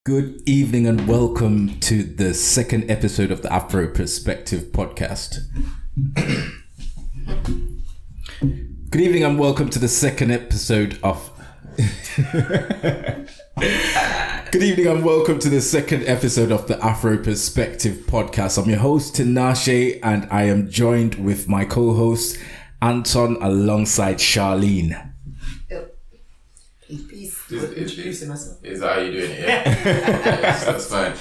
Good evening and welcome to the second episode of the Afro Perspective podcast. Good evening and welcome to the second episode of... Good evening and welcome to the second episode of the Afro Perspective podcast. I'm your host, Tinashe, and I am joined with my co-host, Anton, alongside Charlene. Peace. Introducing myself. Is that how you're doing it? Yeah, yes, that's fine.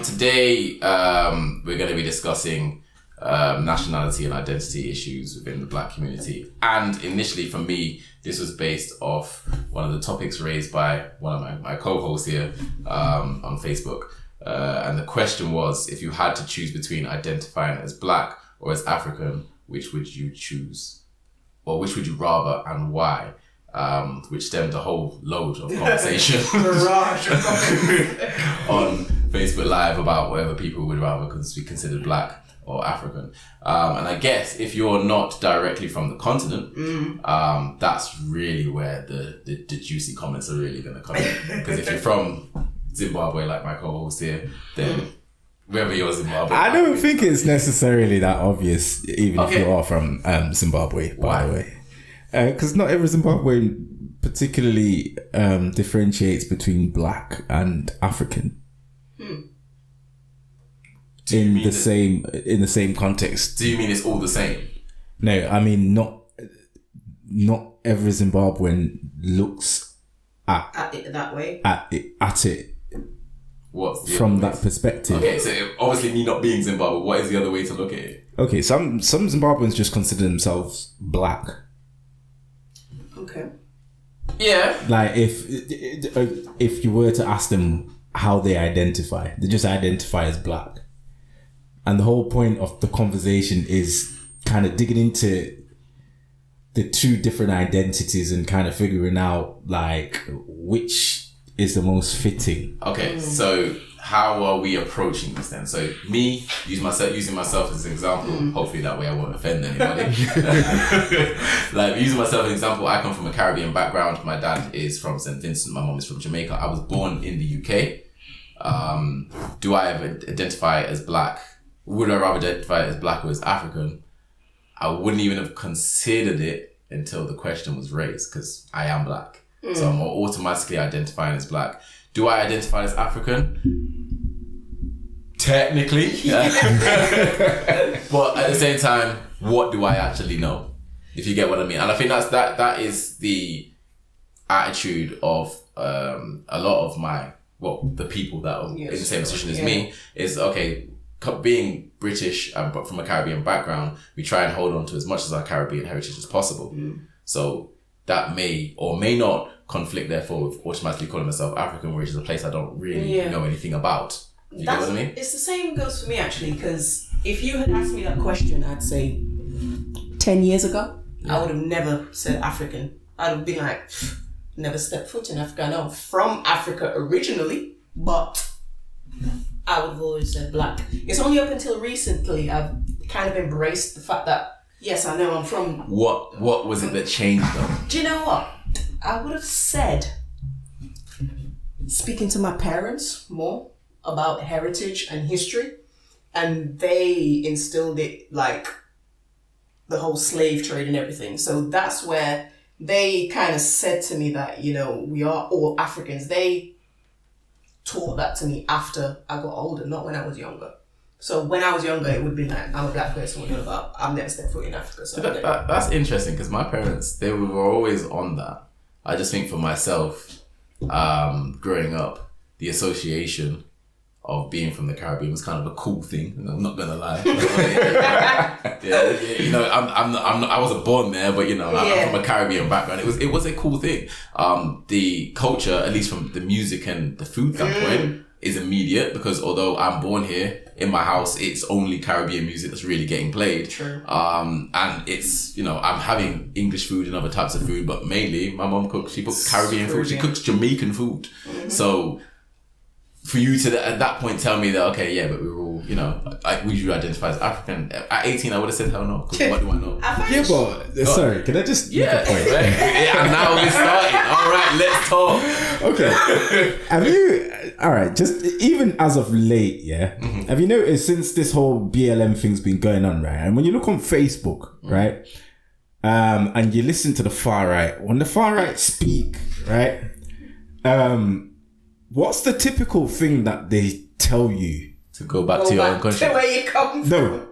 Today, we're going to be discussing nationality and identity issues within the Black community. And initially, for me, this was based off one of the topics raised by one of my co-hosts here on Facebook. And the question was, if you had to choose between identifying as Black or as African, which would you choose? Or which would you rather and why? Which stemmed a whole load of conversation on Facebook Live about whether people would rather be considered Black or African. And I guess if you're not directly from the continent, that's really where the juicy comments are really going to come in. Because if you're from Zimbabwe, like my co-host here, then whether you're Zimbabwe... I don't think it's necessarily that obvious, even if you are from Zimbabwe, by the way. Because not every Zimbabwean particularly differentiates between Black and African in the same context. Do you mean it's all the same? No, I mean not every Zimbabwean looks at it that way. At it. What's from that perspective? Okay, so obviously me not being Zimbabwe, what is the other way to look at it? Okay, some Zimbabweans just consider themselves Black. Okay. Yeah. Like if you were to ask them how they identify, they just identify as Black. And the whole point of the conversation is kind of digging into the two different identities and kind of figuring out like which is the most fitting. Okay, so how are we approaching this then? So me using myself as an example, hopefully that way I won't offend anybody. Like using myself as an example, I come from a Caribbean background. My dad is from St. Vincent, my mom is from Jamaica. I was born in the UK. Do I identify as Black? Would I rather identify as Black or as African? I wouldn't even have considered it until the question was raised because I am Black. So I'm automatically identifying as Black. Do I identify as African? Technically. But at the same time, what do I actually know? If you get what I mean. And I think that is the attitude of a lot of the people that are in the same position as me is, okay, being British but from a Caribbean background, we try and hold on to as much as our Caribbean heritage as possible. So that may or may not conflict, therefore, with automatically calling myself African, which is a place I don't really know anything about. You get what I mean? It's the same goes for me, actually, because if you had asked me that question, I'd say 10 years ago, I would have never said African. I'd have been like, never stepped foot in Africa. I know I'm from Africa originally, but I would have always said Black. It's only up until recently I've kind of embraced the fact that, yes, I know I'm from... What was it that changed though? Do you know what? I would have said, speaking to my parents more about heritage and history, and they instilled it like the whole slave trade and everything. So that's where they kind of said to me that, you know, we are all Africans. They taught that to me after I got older, not when I was younger. So when I was younger, it would be like, I'm a Black person, what about? I've never stepped foot in Africa. So that's interesting because my parents, they were always on that. I just think for myself, growing up, the association of being from the Caribbean was kind of a cool thing. I'm not gonna lie. You know, I wasn't born there, but you know, I'm from a Caribbean background. It was a cool thing. The culture, at least from the music and the food standpoint, is immediate because although I'm born here, in my house, it's only Caribbean music that's really getting played. True. And it's, you know, I'm having English food and other types of food, but mainly my mom cooks Caribbean food. She cooks Jamaican food. So for you to at that point tell me that, okay, yeah, but we were all example, would you identify as African? At 18, I would have said hell no, because what do I know? Yeah, but sorry, can I just make a point? Right. And now we're starting. All right, let's talk. Okay. Have you, all right, just even as of late, have you noticed since this whole BLM thing's been going on, right? And when you look on Facebook, right, and you listen to the far right, when the far right speak, right, what's the typical thing that they tell you? To go back to your own country. To where you come from. No.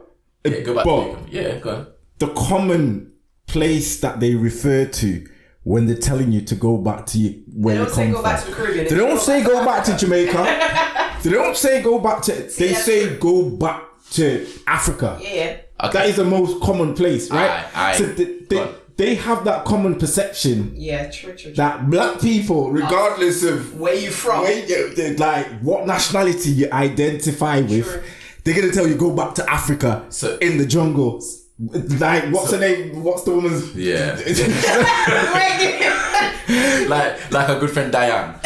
Yeah, go back But to your country. Yeah, go on. the common place that they refer to when they're telling you to go back to where you come from. They don't say go back to the Caribbean. They don't say go back to Jamaica. They don't say go back to... They say go back to Africa. Yeah. Okay. That is the most common place, right? Aye. So they have that common perception True. that black people, regardless of where you from, like what nationality you identify with, they're gonna tell you go back to Africa. So in the jungle, like what's her name? What's the woman's? Yeah. like a good friend Diane.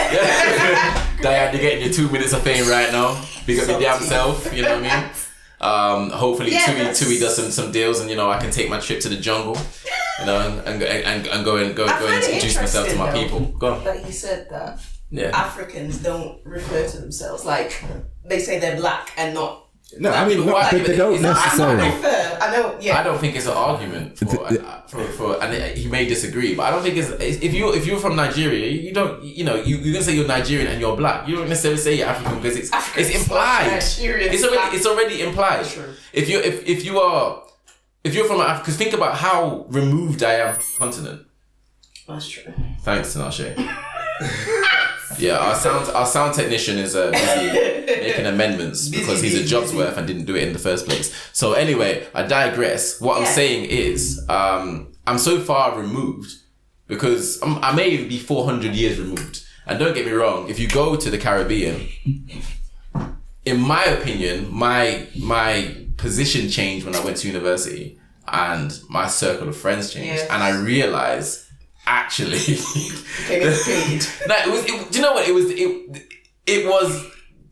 Diane, you're getting your 2 minutes of fame right now. Big up your damn self. You know what I mean? Hopefully Tui does some deals, and I can take my trip to the jungle, and go and introduce myself to my people. Go on. That you said that Africans don't refer to themselves like they say they're black and not. No, I mean they don't necessarily. I know. Yeah. I don't think it's an argument for and he may disagrry, but I don't think it's if you're from Nigeria, you don't you're gonna say you're Nigerian and you're black. You don't necessarily say you're African because it's implied. It's already implied. Sure. If you're from Africa, because think about how removed I am from the continent. That's true. Thanks, Tinashe. Yeah, our sound technician is busy making amendments because he's a job's worth and didn't do it in the first place. So anyway, I digress. What I'm saying is, I'm so far removed because I may even be 400 years removed. And don't get me wrong, if you go to the Caribbean, in my opinion, my position changed when I went to university and my circle of friends changed, and I realized. Actually, do you know what it was?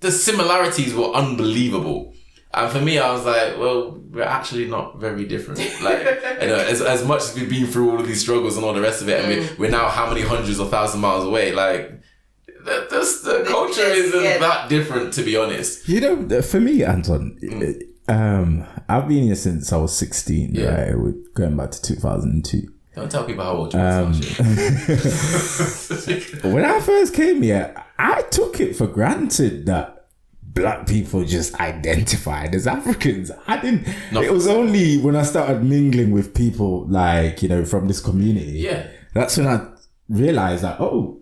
The similarities were unbelievable, and for me, I was like, well, we're actually not very different. Like, as much as we've been through all of these struggles and all the rest of it, and we're now how many hundreds of thousands of miles away. Like, the culture isn't that different, to be honest. For me, Anton, I've been here since I was 16. Right, we're going back to 2002. Don't tell people how old you are. When I first came here, I took it for granted that black people just identified as Africans. I didn't. It was only when I started mingling with people like from this community. Yeah, that's when I realized that no,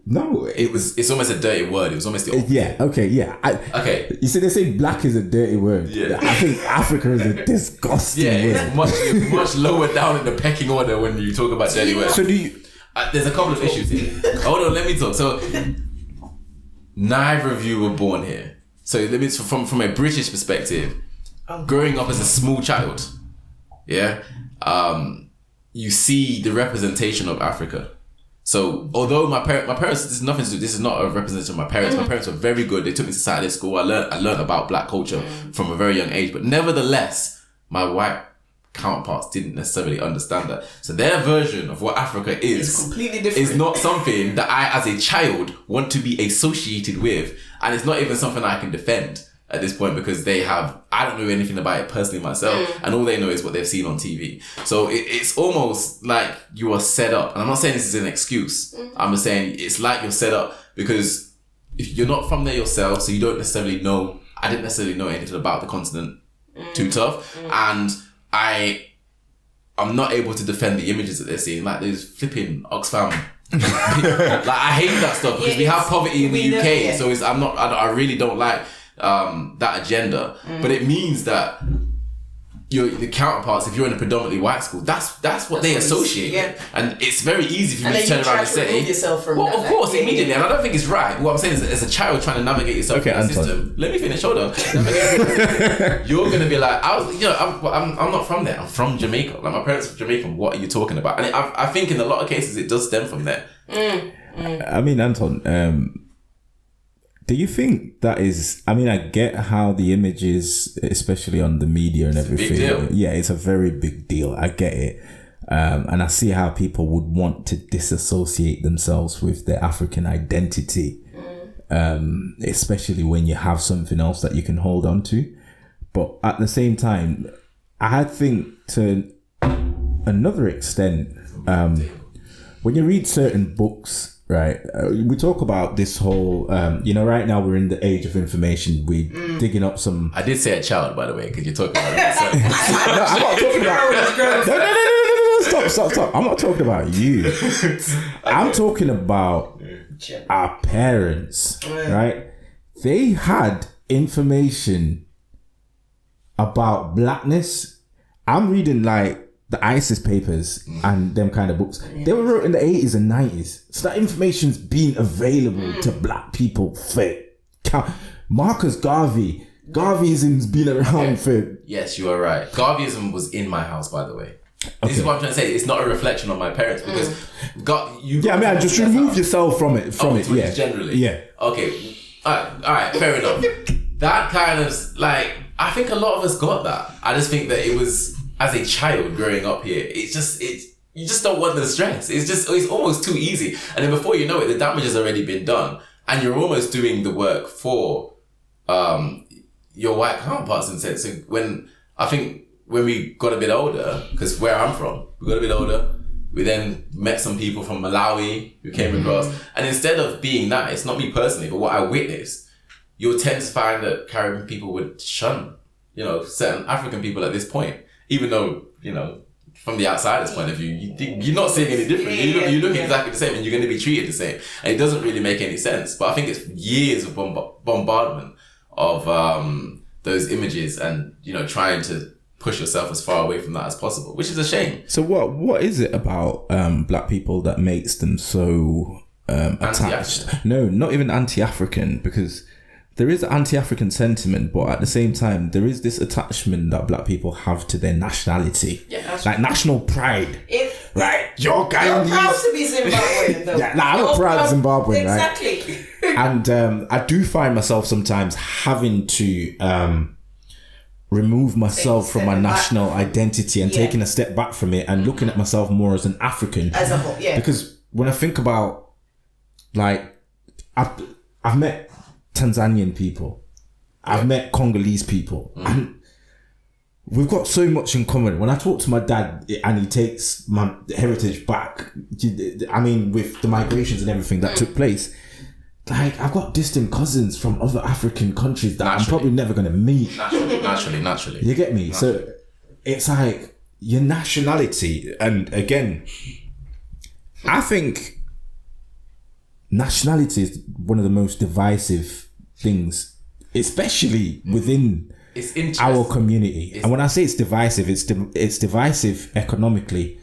it's almost a dirty word. It was almost the opposite. Okay. You see, they say black is a dirty word. Yeah. I think Africa is a disgusting word. It's much lower down in the pecking order when you talk about dirty words. So do you? There's a couple of issues here. Hold on, let me talk. So neither of you were born here. So let me from a British perspective, growing up as a small child, you see the representation of Africa. So although my parents, this is not a representation of my parents. My parents were very good. They took me to Saturday school. I learned about black culture from a very young age. But nevertheless, my white counterparts didn't necessarily understand that. So their version of what Africa is completely different. Is not something that I, as a child, want to be associated with, and it's not even something I can defend at this point because I don't know anything about it personally myself, and all they know is what they've seen on TV. So it's almost like you are set up, and I'm not saying this is an excuse. I'm just saying it's like you're set up because if you're not from there yourself, so you don't necessarily know. I didn't necessarily know anything about the continent too tough, and I'm not able to defend the images that they're seing, like those flipping Oxfam. Like I hate that stuff because we have poverty in the UK, so I really don't like that agenda, but it means that the counterparts, if you're in a predominantly white school, that's what they associate with, and it's very easy for you to turn around and say, of course, immediately. And I don't think it's right. What I'm saying is, as a child trying to navigate yourself in the system, let me finish. Hold on. You're gonna be like, I'm not from there. I'm from Jamaica. Like my parents are from Jamaica. What are you talking about? And I think in a lot of cases it does stem from there. I mean, Anton, Do you think that is? I mean, I get how the image is, especially on the media and everything. Big deal. Yeah, it's a very big deal. I get it, and I see how people would want to disassociate themselves with their African identity, especially when you have something else that you can hold on to. But at the same time, I think to another extent, when you read certain books. Right, we talk about this whole, right now we're in the age of information. We're digging up some. I did say a child, by the way, because you're talking about it. No, I'm not talking about. No, stop. I'm not talking about you. I'm talking about our parents, right? They had information about blackness. I'm reading like the ISIS papers and them kind of books. They were wrote in the 80s and 90s. So that information's been available to black people for Marcus Garvey. Garveyism's been around for... Yes, you are right. Garveyism was in my house, by the way. This is what I'm trying to say. It's not a reflection on my parents because just remove yourself from it. Yeah. Generally. Yeah. Okay. All right. Fair enough. That kind of I think a lot of us got that. I just think that it was... As a child growing up here, you just don't want the stress. It's almost too easy. And then before you know it, the damage has already been done. And you're almost doing the work for your white counterparts in a sense. So when we got a bit older, because where I'm from, we got a bit older, we then met some people from Malawi who came across. And instead of being that, it's not me personally, but what I witnessed, you'll tend to find that Caribbean people would shun, certain African people at this point. Even though, from the outsider's point of view, you're not seeing any different. You look exactly the same and you're going to be treated the same. And it doesn't really make any sense. But I think it's years of bombardment of those images and, trying to push yourself as far away from that as possible, which is a shame. So what is it about black people that makes them so attached? Anti-African? No, not even anti-African, because... There is anti-African sentiment, but at the same time, there is this attachment that black people have to their nationality. Yeah, like national pride. Right? You're Guyanese. You're proud to be Zimbabwean, though. Yeah, I'm proud Zimbabwean, exactly. Right? And I do find myself sometimes having to remove myself from my national identity and taking a step back from it and looking at myself more as an African. As a whole, yeah. Because when I think about, I've met Tanzanian people, I've met Congolese people, and we've got so much in common. When I talk to my dad and he takes my heritage back, I mean, with the migrations and everything that took place, I've got distant cousins from other African countries that I'm probably never going to meet. Naturally. You get me? So it's like your nationality, and again, I think nationality is one of the most divisive things, especially within our community. And when I say it's divisive, it's divisive economically,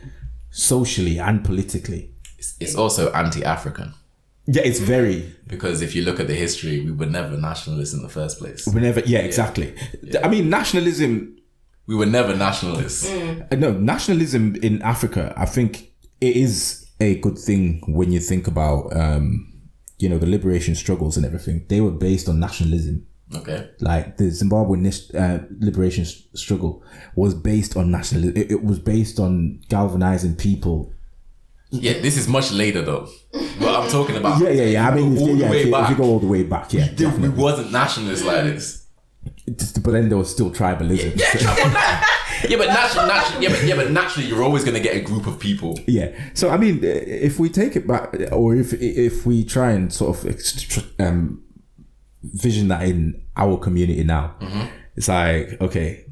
socially, and politically. It's also anti-African. Yeah, it's very... Because if you look at the history, we were never nationalists in the first place. Exactly. I mean, nationalism... We were never nationalists. No, nationalism in Africa, I think it is a good thing when you think about... the liberation struggles and everything. They were based on nationalism. Okay. Like the Zimbabwean liberation struggle was based on nationalism. It was based on galvanizing people. Yeah, this is much later though. What I'm talking about. Yeah. I mean, if you go all the way back, we wasn't nationalists like this. But then there was still tribalism. But naturally, you're always going to get a group of people. Yeah. So I mean, if we take it back, or if we try and sort of vision that in our community now, it's like, okay,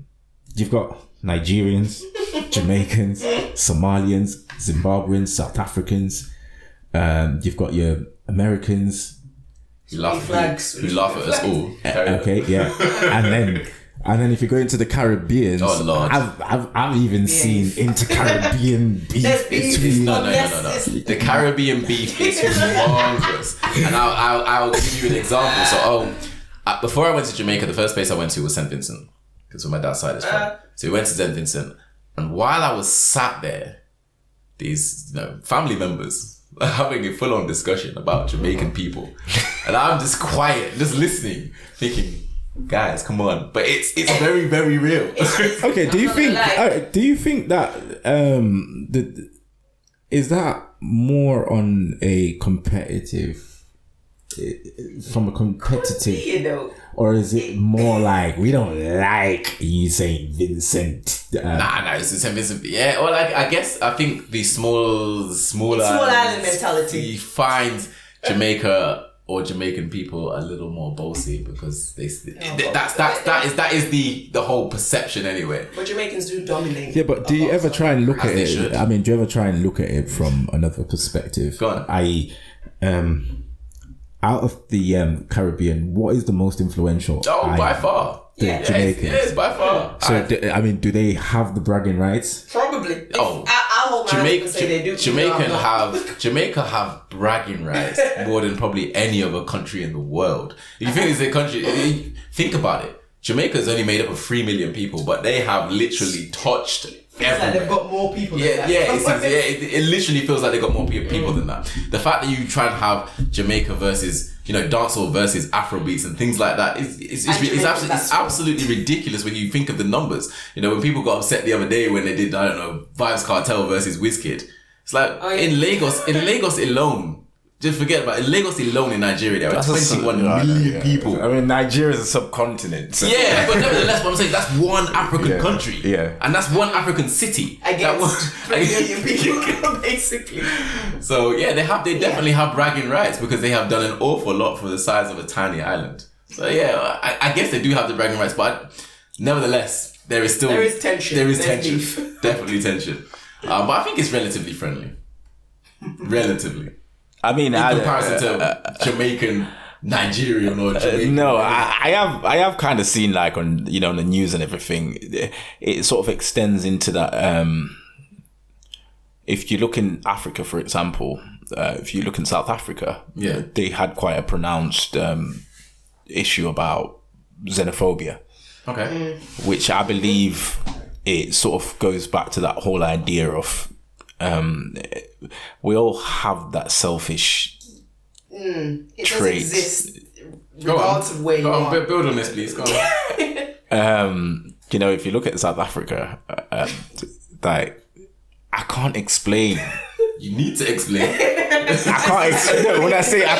you've got Nigerians, Jamaicans, Somalians, Zimbabweans, South Africans. You've got your Americans. Who laugh at us all. Okay, yeah. And then if you go into the Caribbean, oh Lord, I've even seen inter-Caribbean beef between. No. The Caribbean beef is humongous, and I'll give you an example. So, before I went to Jamaica, the first place I went to was St. Vincent, because where my dad's side is from. So we went to St. Vincent, and while I was sat there, these family members having a full-on discussion about Jamaican people, and I'm just quiet, just listening, thinking, guys, come on. But it's very, very real. Okay, do you think that is that more on a competitive, from a competitive, or is it more like we don't like you saying Vincent? Nah, it's St. Vincent. Yeah, well, I think the small island mentality finds Jamaica or Jamaican people a little more bossy because that is the whole perception anyway. But Jamaicans do dominate. Yeah, but do you ever try and look at it? Should. I mean, do you ever try and look at it from another perspective? Go on. I.e., out of the Caribbean, what is the most influential? By far. The Jamaicans. Yes, by far. So, do they have the bragging rights? Probably. Oh, I hope Jamaica say they do. Jamaica have bragging rights more than probably any other country in the world. If you think it's a country, think about it. Jamaica is only made up of 3 million people, but they have literally touched everywhere. Like they've got more people than that. It literally feels like they've got more people than that. The fact that you try and have Jamaica versus, dancehall versus Afro beats and things like that is absolutely ridiculous when you think of the numbers. When people got upset the other day when they did, I don't know, Vibes Cartel versus Wizkid. It's like, in Lagos alone, just forget about it. In Lagos alone in Nigeria, there are 21 million people. I mean, Nigeria is a subcontinent. So. Yeah, but nevertheless, what I'm saying, that's one African country. Yeah. And that's one African city. Against 3 million people, basically. So, yeah, they definitely have bragging rights because they have done an awful lot for the size of a tiny island. So, yeah, I guess they do have the bragging rights, but nevertheless, there is tension. There is tension. Definitely tension. But I think it's relatively friendly. Relatively. I mean, in comparison to Jamaican, Nigerian, or Jamaican. No, I have kind of seen like on the news and everything. It sort of extends into that. If you look in Africa, for example, if you look in South Africa, they had quite a pronounced issue about xenophobia. Okay, which I believe it sort of goes back to that whole idea of. We all have that selfish it trait. Does exist regardless of where you are. Build on this, please. Go on. If you look at South Africa, like I can't explain. You need to explain. I can't explain. When I say I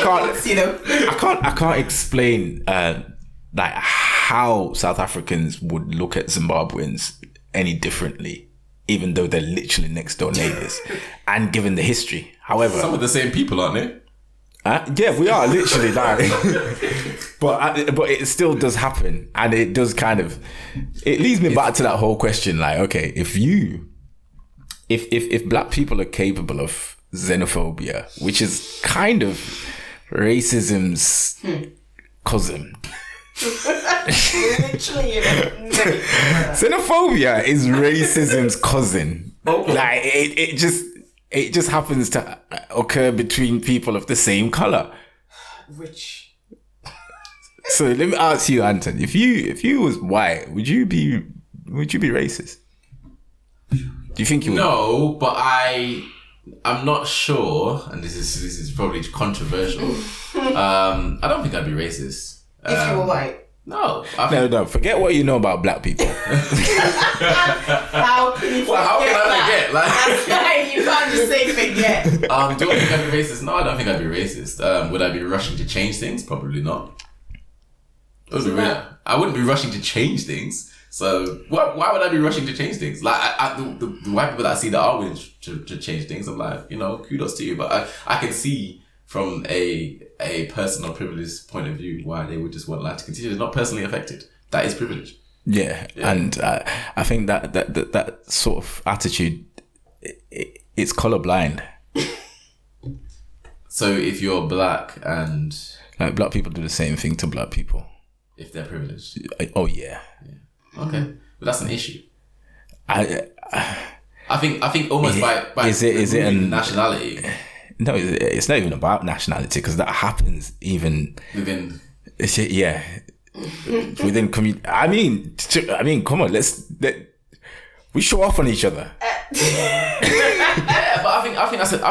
can't, I can't explain like how South Africans would look at Zimbabweans any differently. Even though they're literally next door neighbours, and given the history. However, some of the same people, aren't they? Yeah, we are literally like, but it still does happen, and it does it leads me back to that whole question. Like, okay, if black people are capable of xenophobia, which is kind of racism's cousin. Xenophobia is racism's cousin. Okay. Like it just happens to occur between people of the same color. Which? So let me ask you, Anton, if you was white, would you be racist? Do you think you would? No, but I'm not sure, and this is probably controversial. I don't think I'd be racist. If you were white. No. No. Forget what you know about black people. How can you forget how can I forget? That's right. You can't just say forget. Do I think I'd be racist? No, I don't think I'd be racist. Would I be rushing to change things? Probably not. I wouldn't be rushing to change things. So why would I be rushing to change things? Like the white people that I see that are willing to change things, I'm like, kudos to you. But I can see from a personal privilege point of view why they would just want life to continue. They're not personally affected. That is privilege. Yeah. And I think that sort of attitude, it's colorblind. So if you're black and like black people do the same thing to black people, if they're privileged. Oh yeah. Okay, but that's an issue. I think almost by is it a nationality. No, it's not even about nationality because that happens even within. Yeah, within community. I mean, come on. We show off on each other. Yeah, but I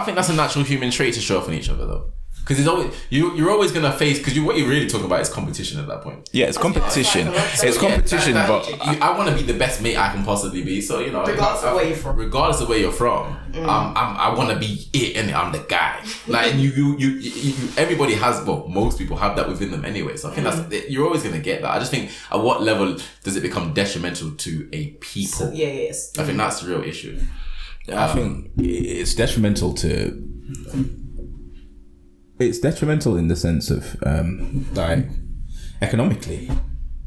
think that's a natural human trait to show off on each other though. Because it's always you're always gonna face what you're really talking about is competition at that point. Yeah, it's competition. It's competition, but I want to be the best mate I can possibly be. So you know, regardless of where you're from. Regardless of where you're from, I want to be it, and I'm the guy. Like you, everybody has. Well, most people have that within them anyway. So I think that's you're always gonna get that. I just think at what level does it become detrimental to a people? So, yes. I think that's the real issue. I think it's detrimental to. It's detrimental in the sense of like economically.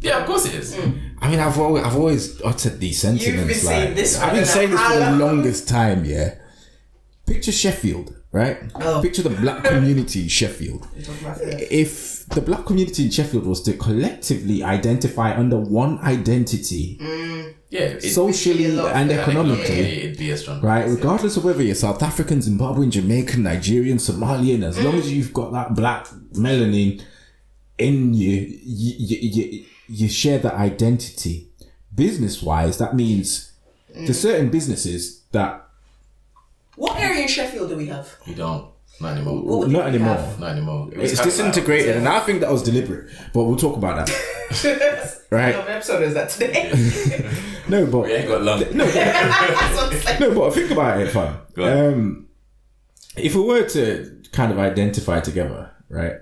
Yeah, of course it is. I mean, I've always uttered these sentiments. You've been saying this. I've been saying this for the longest time. Yeah. Picture Sheffield, right? Oh. Picture the black community in Sheffield. If the black community in Sheffield was to collectively identify under one identity, socially and economically, it'd be a strong right? Regardless of whether you're South African, Zimbabwean, Jamaican, Nigerian, Somalian, as long as you've got that black melanin in you share that identity. Business-wise, that means there's certain businesses that. What area in Sheffield do we have? We don't. Not anymore. Not anymore. Not anymore. It's disintegrated, and I think that was deliberate. But we'll talk about that. Right? What episode is that today? No, but We ain't got long. no, but think about it, fam. If we were to kind of identify together, right?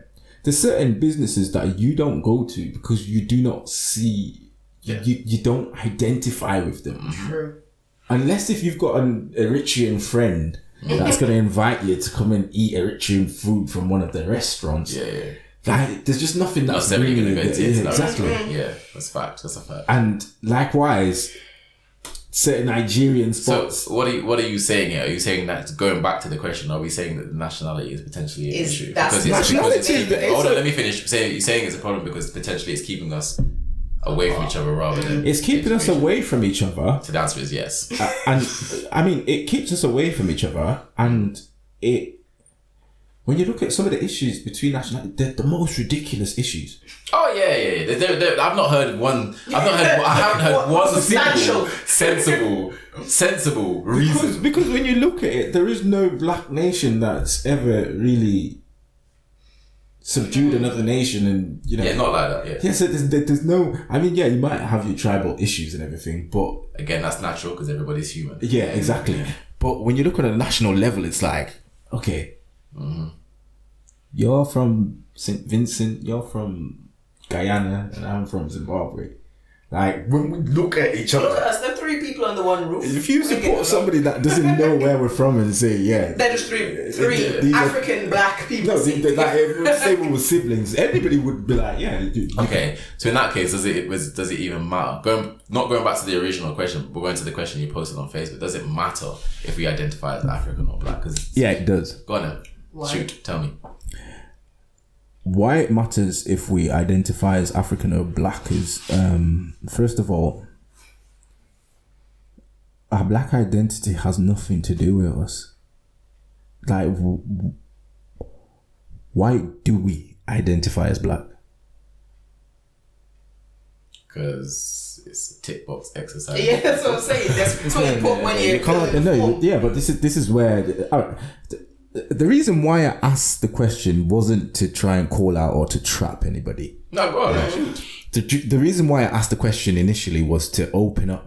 There's certain businesses that you don't go to because you do not see, you don't identify with them. True. Unless if you've got an Eritrean friend that's going to invite you to come and eat Eritrean food from one of the restaurants. Yeah. Like, there's just nothing that's Necessarily bringing gonna it. get to Exactly. Yeah, that's a fact. That's a fact. And likewise, certain Nigerian So spots. what are you saying here? Are you saying that, going back to the question, are we saying that nationality is potentially an issue? Hold on, let me finish. You're saying it's a problem because potentially it's keeping us away from each other rather than It's keeping us away from each other. So the answer is yes. And I mean, it keeps us away from each other, and when you look at some of the issues between nationalities, they're the most ridiculous issues. Oh yeah. I've not heard one. I haven't heard one single sensible reason. Because when you look at it, there is no black nation that's ever really subdued another nation, and not like that. Yeah. So there's no. I mean, you might have your tribal issues and everything, but Again, that's natural because everybody's human. yeah, exactly. But when you look on a national level, it's like, okay, you're from St. Vincent, you're from Guyana, and I'm from Zimbabwe. Like, when we look at each Look other, at us, they're three people under one roof. if you support somebody that doesn't know where we're from and say, yeah, They're just three These are- African black people. no, like, if we say we were siblings, anybody would be like, yeah. Okay, so in that case, does it even matter? Not going back to the original question, but going to the question you posted on Facebook. Does it matter if we identify as African or black? Yeah, it does. Go on then. Why? Shoot, tell me. Why it matters if we identify as African or black is, first of all, our black identity has nothing to do with us. Like, why do we identify as black? Because it's a tick box exercise. Yeah, that's what I'm saying. That's what you put when you but this is where the reason why I asked the question wasn't to try and call out or to trap anybody. No, go on, man. The reason why I asked the question initially was to open up,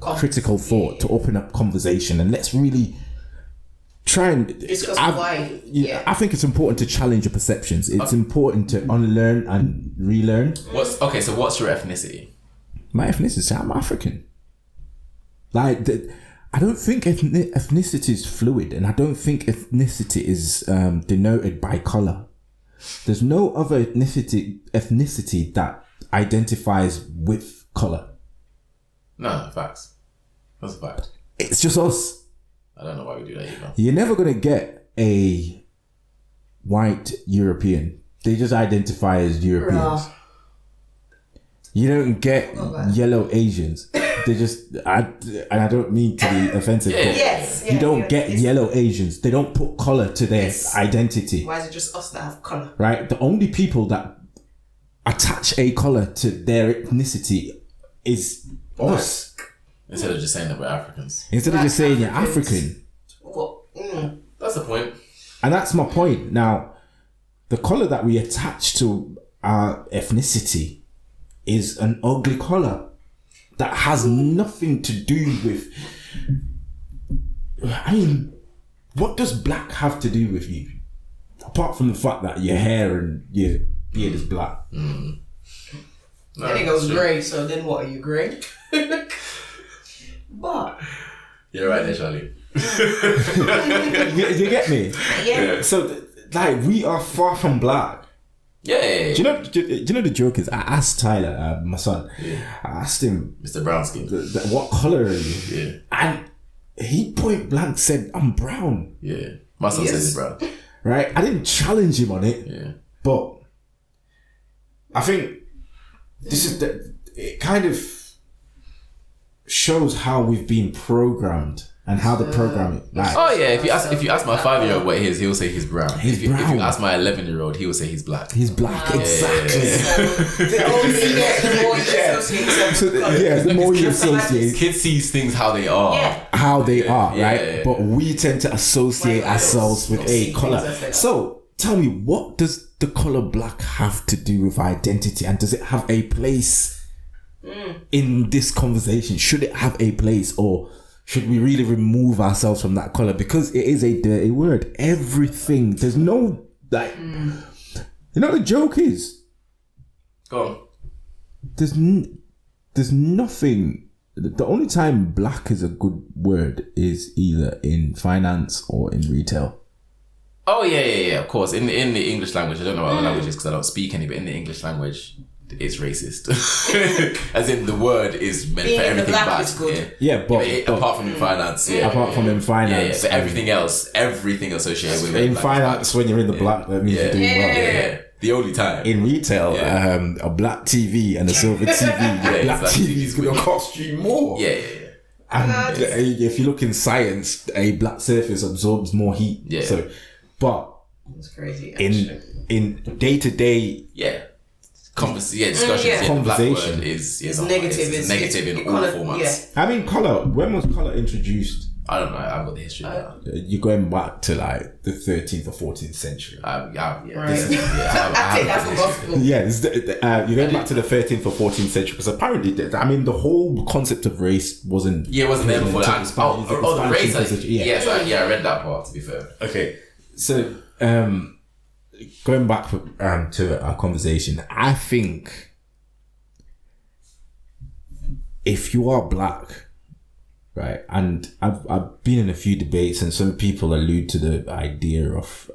critical thought, to open up conversation, and let's really try and discuss why. Yeah. I think it's important to challenge your perceptions. It's important to unlearn and relearn. So what's your ethnicity? My ethnicity, I'm African. Like, I don't think ethnicity is fluid, and I don't think ethnicity is denoted by color. There's no other ethnicity that identifies with color. No, facts. That's a fact. It's just us. I don't know why we do that either. You're never gonna get a white European. They just identify as Europeans. You don't get yellow Asians. They just, and I don't mean to be offensive, but you don't get yellow Asians. They don't put color to their identity. Why is it just us that have color? Right? The only people that attach a color to their ethnicity is us. Instead of just saying that we're Africans. Instead of just saying you're Africans. African. Well, That's the point. And that's my point. Now, the colour that we attach to our ethnicity is an ugly colour that has nothing to do with... I mean, what does black have to do with you? Apart from the fact that your hair and your beard is black. No, then it goes true. grey, so then what, are you grey? But... You're right there, Charlie. You get me? Yeah. So, like, we are far from black. Yeah. Do you know the joke is? I asked Tyler, my son. I asked him, Mr. Brownski. what color are you? Yeah. And he point blank said, "I'm brown." Yeah. My son says he's brown. Right? I didn't challenge him on it. Yeah. But I think this is it kind of shows how we've been programmed and how the programming. Like, Oh yeah, if you ask my 5-year-old what he is, he'll say he's brown. He's If you brown. ask my 11-year-old, he will say he's black. he's black, exactly. The more you associate yourself So, with colour. yeah, the more you associate Kids sees things how they are. Yeah. how they are, yeah, right? yeah. But we tend to associate Like ourselves with those a things color. as they are. So tell me, what does the color black have to do with identity, and does it have a place in this conversation? Should it have a place, or should we really remove ourselves from that color, because it is a dirty word? Everything, there's no like, you know, the joke is Go on. there's nothing. The only time black is a good word is either in finance or in retail. Oh yeah, of course. In the English language, I don't know what other languages because I don't speak any, but in the English language, it's racist. As in, the word is meant Being for in the everything black bad. is good. Yeah, but apart from in finance, yeah. apart from in finance, but everything else, everything associated with in black is finance, when you're in the black, that means bad. you're doing well. Yeah. The only time. In retail, a black TV and a silver TV, the black exactly. TV is going to cost you more. Yeah. And if you look in science, a black surface absorbs more heat. Yeah. So, but It's crazy. Actually. in day to day, Discussions. Yeah. The black Conversation word is It's not- negative. It's negative in you all call it- formats. Yeah. I mean, color. When was color introduced? I don't know. I've got the history of that. You're going back to like the 13th or 14th century. Right. I I have take that got for the history. gospel. Yeah, you're going back to the 13th or 14th century, because apparently, I mean, the whole concept of race wasn't. Yeah, it wasn't there before that. Spanish The race. Inquisition, I read that part, to be fair. Okay, so going back to our conversation, I think if you are black, right, and I've been in a few debates, and some people allude to the idea of,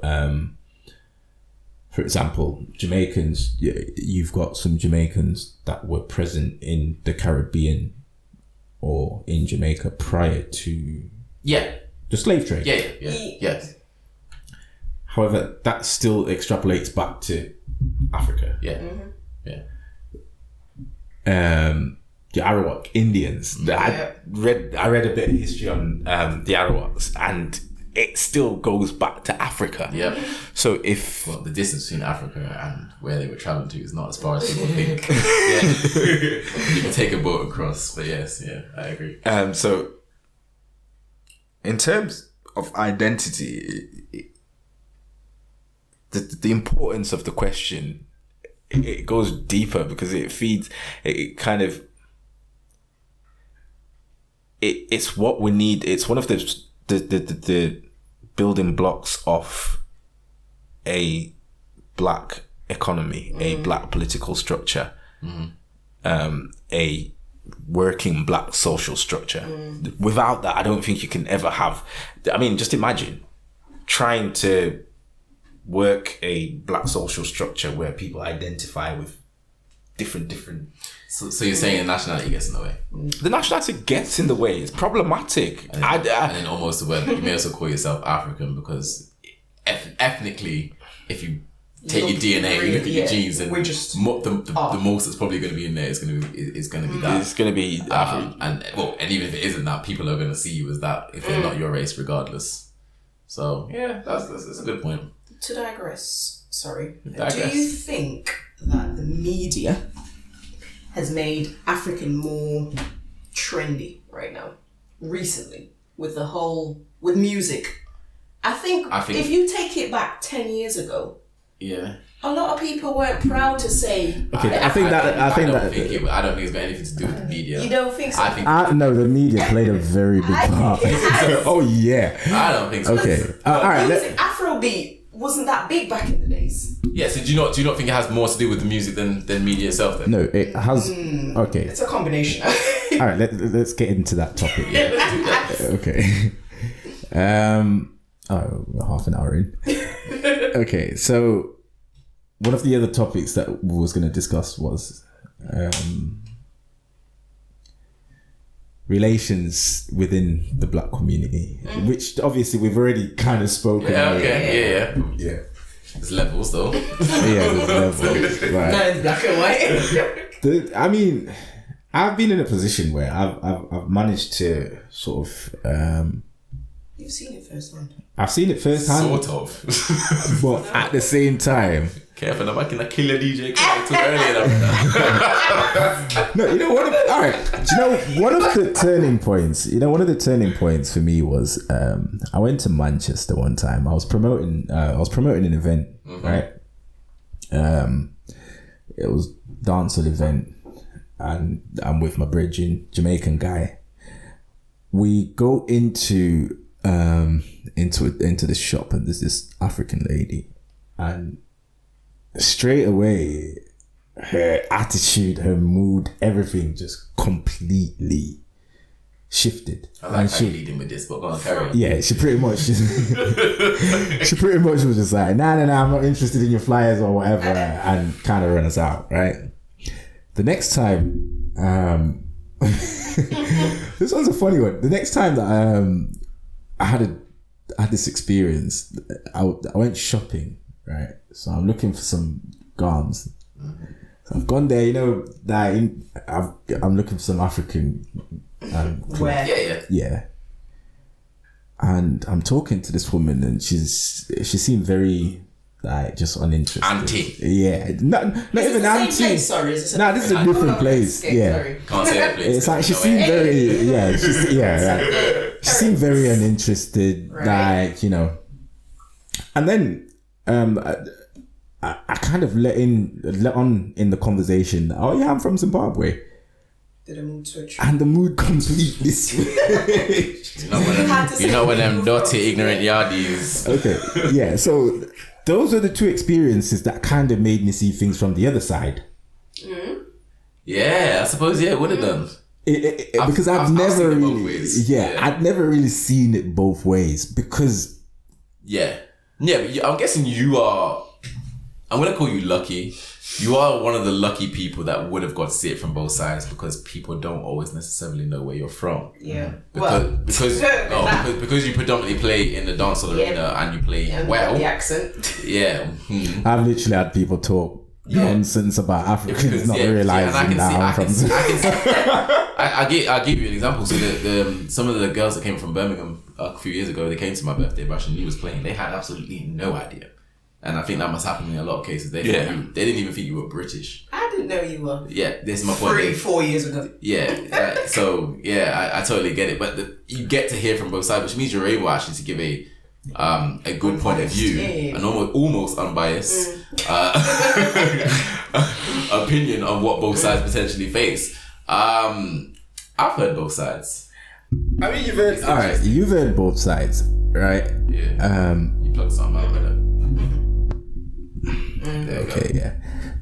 for example, Jamaicans. You've got some Jamaicans that were present in the Caribbean or in Jamaica prior to the slave trade. Yes. However, that still extrapolates back to Africa. The Arawak Indians. I read a bit of history on the Arawaks, and it still goes back to Africa. Yeah. So if The distance between Africa and where they were traveling to is not as far as people think. You can take a boat across, but yes, I agree. So in terms of identity, the importance of the question, it goes deeper, because it feeds, it kind of, it's what we need. It's one of the building blocks of a black economy, a black political structure, a working black social structure. Without that, I don't think you can ever have. I mean, just imagine trying to work a black social structure where people identify with different. So you're saying nationality gets in the way, The nationality gets in the way. It's problematic. and then almost the word, you may also call yourself African, because ethnically, if you take your DNA, you look at your genes, and we're just the most that's probably going to be in there is going to be that. It's going to be And even if it isn't that, people are going to see you as that if they're not your race, regardless. So that's a good point. To digress, Digress. do you think that the media has made African more trendy, right? right now, recently, with music. I think if you take it back 10 years ago, a lot of people weren't proud to say. Okay, I don't think it's got anything to do with the media. You don't think so? I think no, the media played a very big part. Oh yeah. I don't think so. Okay. All right. Afrobeat wasn't that big back in the days. Yeah. So do you not think it has more to do with the music than media itself? Then No, it has. Okay. It's a combination. All right. Let's get into that topic. let's do that. Okay. We're half an hour in. Okay, so one of the other topics that we was going to discuss was relations within the Black community, which obviously we've already kind of spoken. Yeah. Okay. Yeah. There's levels though. Yeah, there's levels. Right. Not in black and white. I mean, I've been in a position where I've managed to sort of. You've seen it firsthand. I've seen it firsthand. Sort of. But at the same time. Careful, I'm not gonna kill a DJ too early enough. No, you know what? All right. Do you know one of the turning points? One of the turning points for me was I went to Manchester one time. I was promoting an event, right? It was a dancehall event, and I'm with my bridging Jamaican guy. We go into the shop, and there's this African lady, and straight away her attitude, her mood, everything just completely shifted. I like how you're leading with this, but go on, carry on. Yeah, she pretty much was just like, nah, I'm not interested in your flyers or whatever, and kind of ran us out, right? The next time, this one's a funny one. The next time that I had this experience, I went shopping, right? So I'm looking for some garms. So I've gone there, I'm looking for some African Where? Yeah. And I'm talking to this woman, and she seemed very just uninterested. Auntie. Yeah, not even auntie. Place? Sorry, is this this is a different place. Yeah, sorry. Can't say that place. it's like she seemed very She seemed very uninterested, right. And then I kind of let on in the conversation. Oh yeah, I'm from Zimbabwe. Did the mood switch? And the mood completely switched. You know when them dirty, ignorant yardies. Okay, yeah. So those are the two experiences that kind of made me see things from the other side. Yeah, I suppose it would have done. Because I've never really, I'd never really seen it both ways because. Yeah, but I'm guessing you are. I'm gonna call you lucky. You are one of the lucky people that would have got to see it from both sides, because people don't always necessarily know where you're from. Yeah. Because you predominantly play in the dancehall arena and you play well. The accent. Yeah. I've literally had people talk nonsense about Africans not realizing that I'm from. I'll give you an example. So some of the girls that came from Birmingham a few years ago, they came to my birthday bash and he was playing. They had absolutely no idea. And I think that must happen in a lot of cases. They didn't even think you were British. I didn't know you were. Yeah, this is my point. 4 years ago. Yeah, I totally get it. But you get to hear from both sides, which means you're able actually to give a good point of view, an almost unbiased opinion on what both sides potentially face. I've heard both sides. I mean, you've heard both sides, right? Yeah. You plugged something out better. Okay, yeah.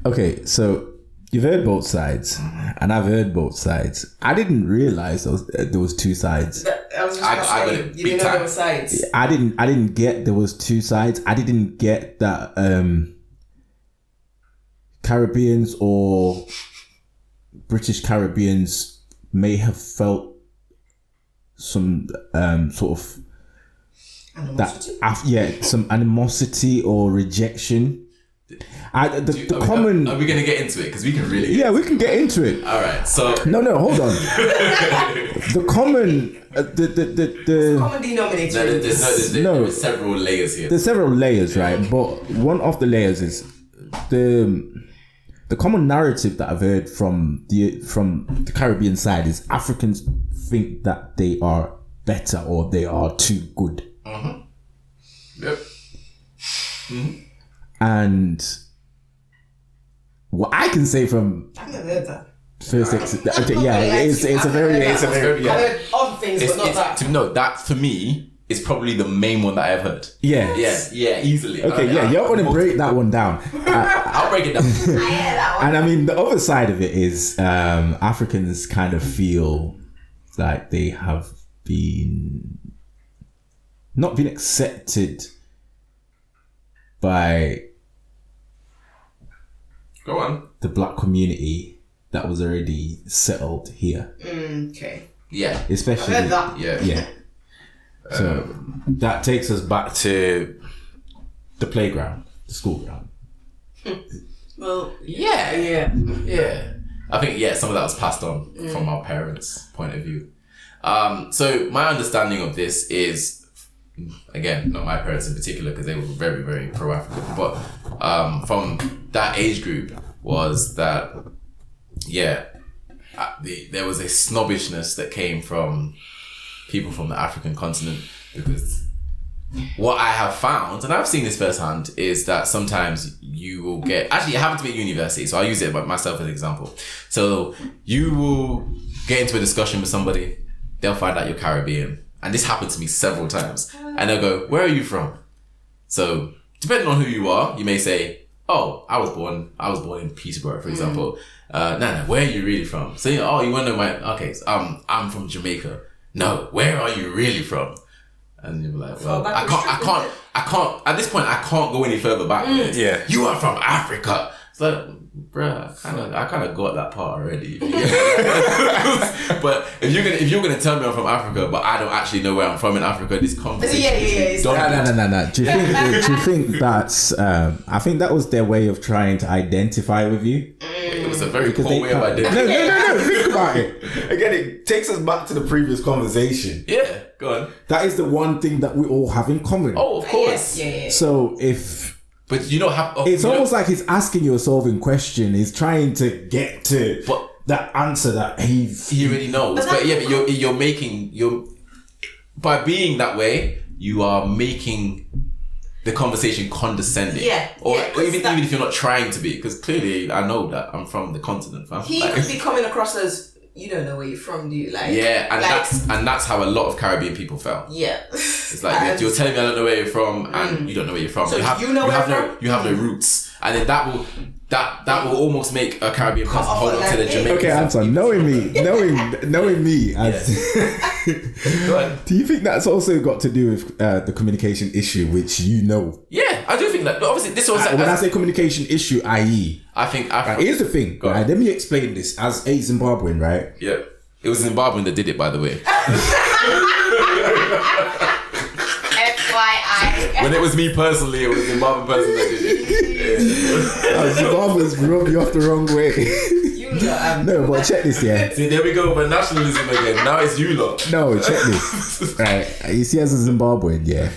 Okay, so you've heard both sides, and I've heard both sides. I didn't realize there was two sides. I was just saying, you didn't know there were sides. I didn't get there was two sides. I didn't get that Caribbeans or British Caribbeans may have felt some sort of animosity? some animosity or rejection. Are we going to get into it? Because we can really... we can get into it. All right, so... No, hold on. The common... the common denominator. There's several layers here. There's several layers, right? But one of the layers is the the common narrative that I've heard from the Caribbean side is Africans think that they are better or they are too good. Yep. And what I can say from I've never heard that. first, it's a very. I've heard other things, but not that. No, that for me is probably the main one that I've heard. Yeah. Yeah, easily. Okay, you're going to break that one down. I'll break it down. I hear that one. And I mean, the other side of it is Africans kind of feel like they have not been accepted by Go on. the black community that was already settled here. Okay. Yeah. Especially, I heard that. yeah. So that takes us back to the playground, the school ground. Well, Yeah. I think some of that was passed on from our parents' point of view. So my understanding of this is, again, not my parents in particular because they were very, very pro-African, but from that age group was that, there was a snobbishness that came from people from the African continent, because what I have found, and I've seen this firsthand, is that sometimes you will get, actually it happened to me at university, so I'll use it myself as an example. So you will get into a discussion with somebody, they'll find out you're Caribbean. And this happened to me several times. And they'll go, where are you from? So depending on who you are, you may say, oh, I was born in Peterborough, for example. No, where are you really from? So, you want to know I'm from Jamaica. No, where are you really from? And you're like, well, I can't, at this point, I can't go any further back. Yeah. You are from Africa. It's like, bruh, I kind of got that part already. But if you're gonna tell me I'm from Africa, but I don't actually know where I'm from in Africa, this conversation is No. Do you think that's? I think that was their way of trying to identify with you. It was a very poor way of identifying. No. Think about it. Again, it takes us back to the previous conversation. Yeah, go on. That is the one thing that we all have in common. Oh, of course. Yeah. So if. But you don't have. It's almost like he's asking you a solving question. He's trying to get to that answer that he already knows. But you're by being that way, you are making the conversation condescending. Yeah. Or even if you're not trying to be, because clearly I know that I'm from the continent, fam. He could be coming across as, you don't know where you're from, do you? And that's how a lot of Caribbean people felt. Yeah. It's like you're telling me I don't know where you're from, and you don't know where you're from. So you have no roots, and then that will almost make a Caribbean person hold on to the Jamaican. Okay, Anton, knowing me as Go ahead. do you think that's also got to do with the communication issue, which you know? Yeah, I do think that. But obviously, this was When I say communication issue, i.e., I think here's the thing, right? Let me explain this as a Zimbabwean, right? Yeah, it was Zimbabwean that did it, by the way. FYI. When it was me personally, it was the Zimbabwean person that did it. Zimbabweans rub you off the wrong way. No, but check this, yeah. See, there we go, but nationalism again. Now it's you lot. No, check this. Right, you see, as a Zimbabwean, yeah.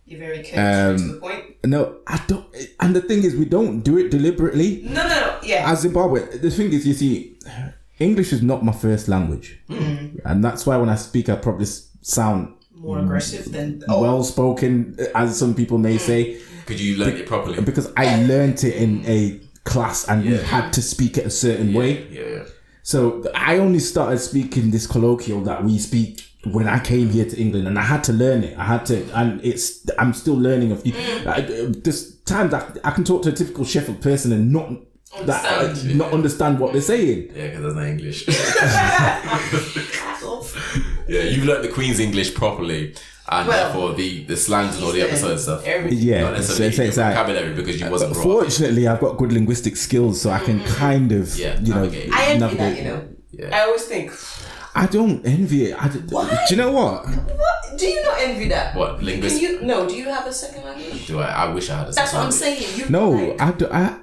You're very clear to the point. No, I don't. And the thing is, we don't do it deliberately. No. Yeah. As Zimbabwe, the thing is, you see, English is not my first language, and that's why when I speak, I probably sound more aggressive than well spoken, as some people may say. Could you learn it properly? Because I learnt it in a class, and we had to speak it a certain way. Yeah. So I only started speaking this colloquial that we speak when I came here to England, and I had to learn it. And I'm still learning. There's times that I can talk to a typical Sheffield person and not understand what they're saying. Yeah, because that's not English. Yeah, you've learnt the Queen's English properly, and therefore the slangs and all the episodes stuff. Yeah, not necessarily it's like vocabulary because you wasn't brought up. Fortunately, I've got good linguistic skills, so I can kind of navigate. I envy that, you know. Yeah. I always think. I don't envy it. Do you know what? What? Do you not envy that? What, linguistic? Do you have a second language? Do I? I wish I had a second language. That's what I'm saying.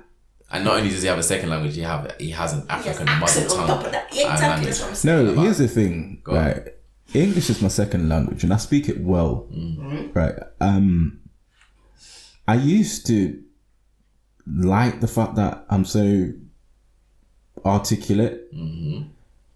And not only does he have a second language, he has an African mother tongue. On top of that. Exactly. That's what I'm saying. No, here's the thing. Right. English is my second language, and I speak it well. Right. I used to like the fact that I'm so articulate.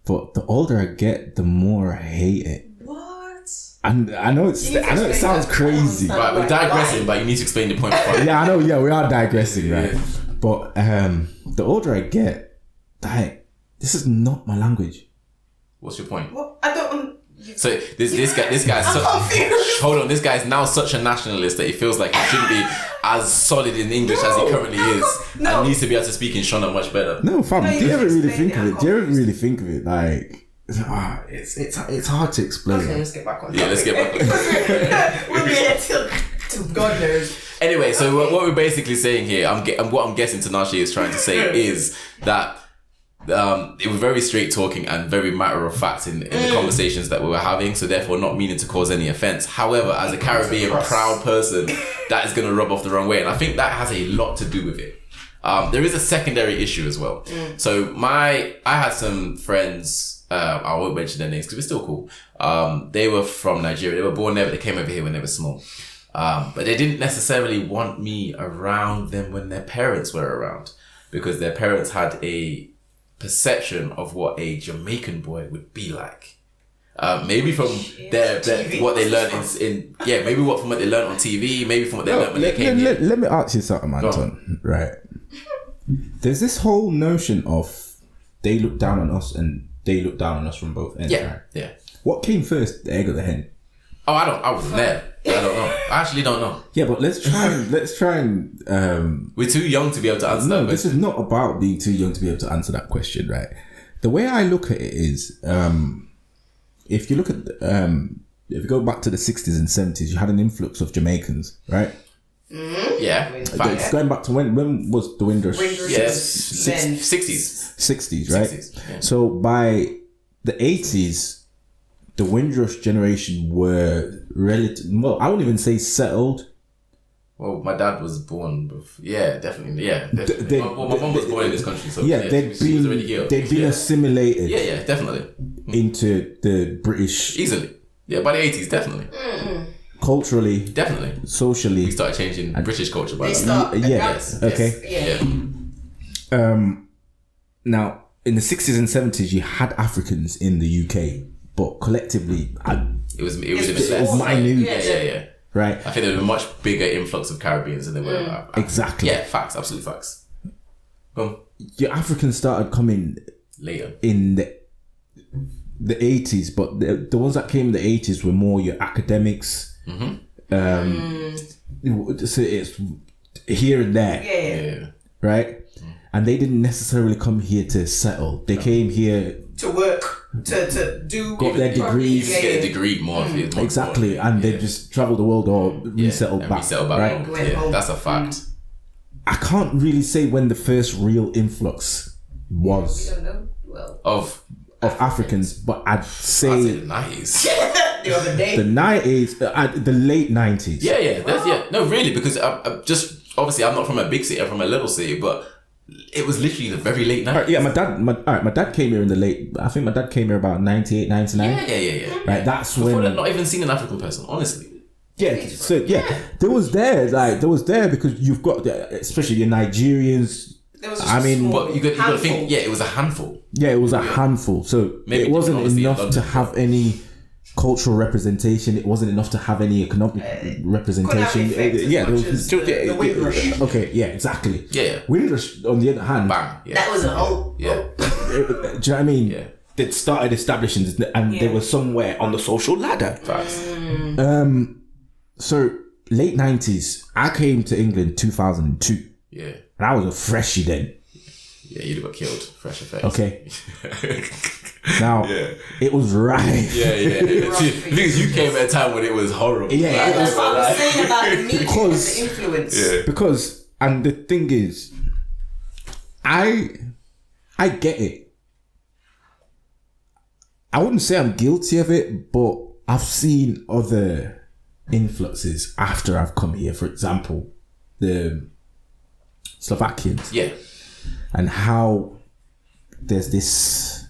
But the older I get, the more I hate it. What? And I know it sounds crazy. Right, we're digressing, but you need to explain the point. Yeah, I know. Yeah, we are digressing, right? But the older I get, like, this is not my language. What's your point? Well, I don't. So this guy's hold on. This guy's now such a nationalist that he feels like he shouldn't be as solid in English as he currently is, and needs to be able to speak in Shona much better. No, fam. Do you ever really think of it? Do you ever really think of it? Like, it's hard to explain. Okay, let's get back on. Yeah, let's get back on. We'll be here till God knows. Anyway, so what we're basically saying here, what I'm guessing Tanashi is trying to say is that it was very straight talking and very matter of fact in the conversations that we were having, so therefore not meaning to cause any offense. However, as a Caribbean proud person, that is going to rub off the wrong way, and I think that has a lot to do with it. There is a secondary issue as well. So I had some friends, I won't mention their names because we're still cool. They were from Nigeria. They were born there, but they came over here when they were small. But they didn't necessarily want me around them when their parents were around, because their parents had a perception of what a Jamaican boy would be like. Maybe from their what they learned maybe from what they learned on TV, maybe from what they learned when they came here. Let me ask you something, Anton. Right. There's this whole notion of they look down on us and they look down on us from both ends. Yeah, right? yeah. What came first, the egg or the hen? Oh, I wasn't there. I don't know. I actually don't know. Yeah, but let's try and we're too young to be able to answer that question. This is not about being too young to be able to answer that question, right? The way I look at it is, if you look at if you go back to the 60s and 70s, you had an influx of Jamaicans, right? Yeah. Going back to when was the Windrush? Yes. 60s. 60s, right? 60s, yeah. So by the 80s, the Windrush generation were well, I wouldn't even say settled. Well, my dad was born definitely. My mom was born in this country, so they'd been assimilated. Yeah, definitely. Into the British. Easily. Yeah, by the 80s, definitely. Culturally. Definitely. Socially. We started changing British culture by that. Yes. Okay. Yeah. Now, in the 60s and 70s, you had Africans in the UK, but collectively, it was minute. Yeah. Right. I think there was a much bigger influx of Caribbeans than there were. Exactly. Yeah, facts, absolute facts. Your Africans started coming later in the 80s, but the ones that came in the 80s were more your academics. So it's here and there. Yeah. Right? And they didn't necessarily come here to settle. They came here to work, to do, got their degrees, get a degree more. Exactly, and they just travel the world or resettled back. Right? Yeah, that's a fact. I can't really say when the first real influx was. We don't know. Well, of Africans, but I'd say the 90s. The other day, the 90s, the late 90s. Yeah. No, really, because I'm just obviously I'm not from a big city. I'm from a little city, but it was literally the very late 90s. My dad came here in the late. I think my dad came here about 98, 99. Yeah. Right, that's before when I'd not even seen an African person, honestly. Yeah, so there was there because you've got especially your Nigerians. But you got to think, it was a handful. Yeah, it was a handful. So maybe it wasn't enough to have any cultural representation. It wasn't enough to have any economic representation. The Windrush. Okay, yeah, exactly. Yeah. Windrush, on the other hand, bang. Yeah. That was a whole. Yeah. Do you know what I mean? Yeah. They started establishing and they were somewhere on the social ladder. Facts. So late 90s, I came to England 2002. Yeah. And I was a freshie then. Yeah, you'd have got killed. Fresh effects. Okay. Now, it was rife. Yeah. Because you came at a time when it was horrible. Yeah, that's what I'm saying about the media, because, the influence. Yeah. Because, and the thing is, I get it. I wouldn't say I'm guilty of it, but I've seen other influxes after I've come here. For example, the Slovakians. Yeah. And how there's this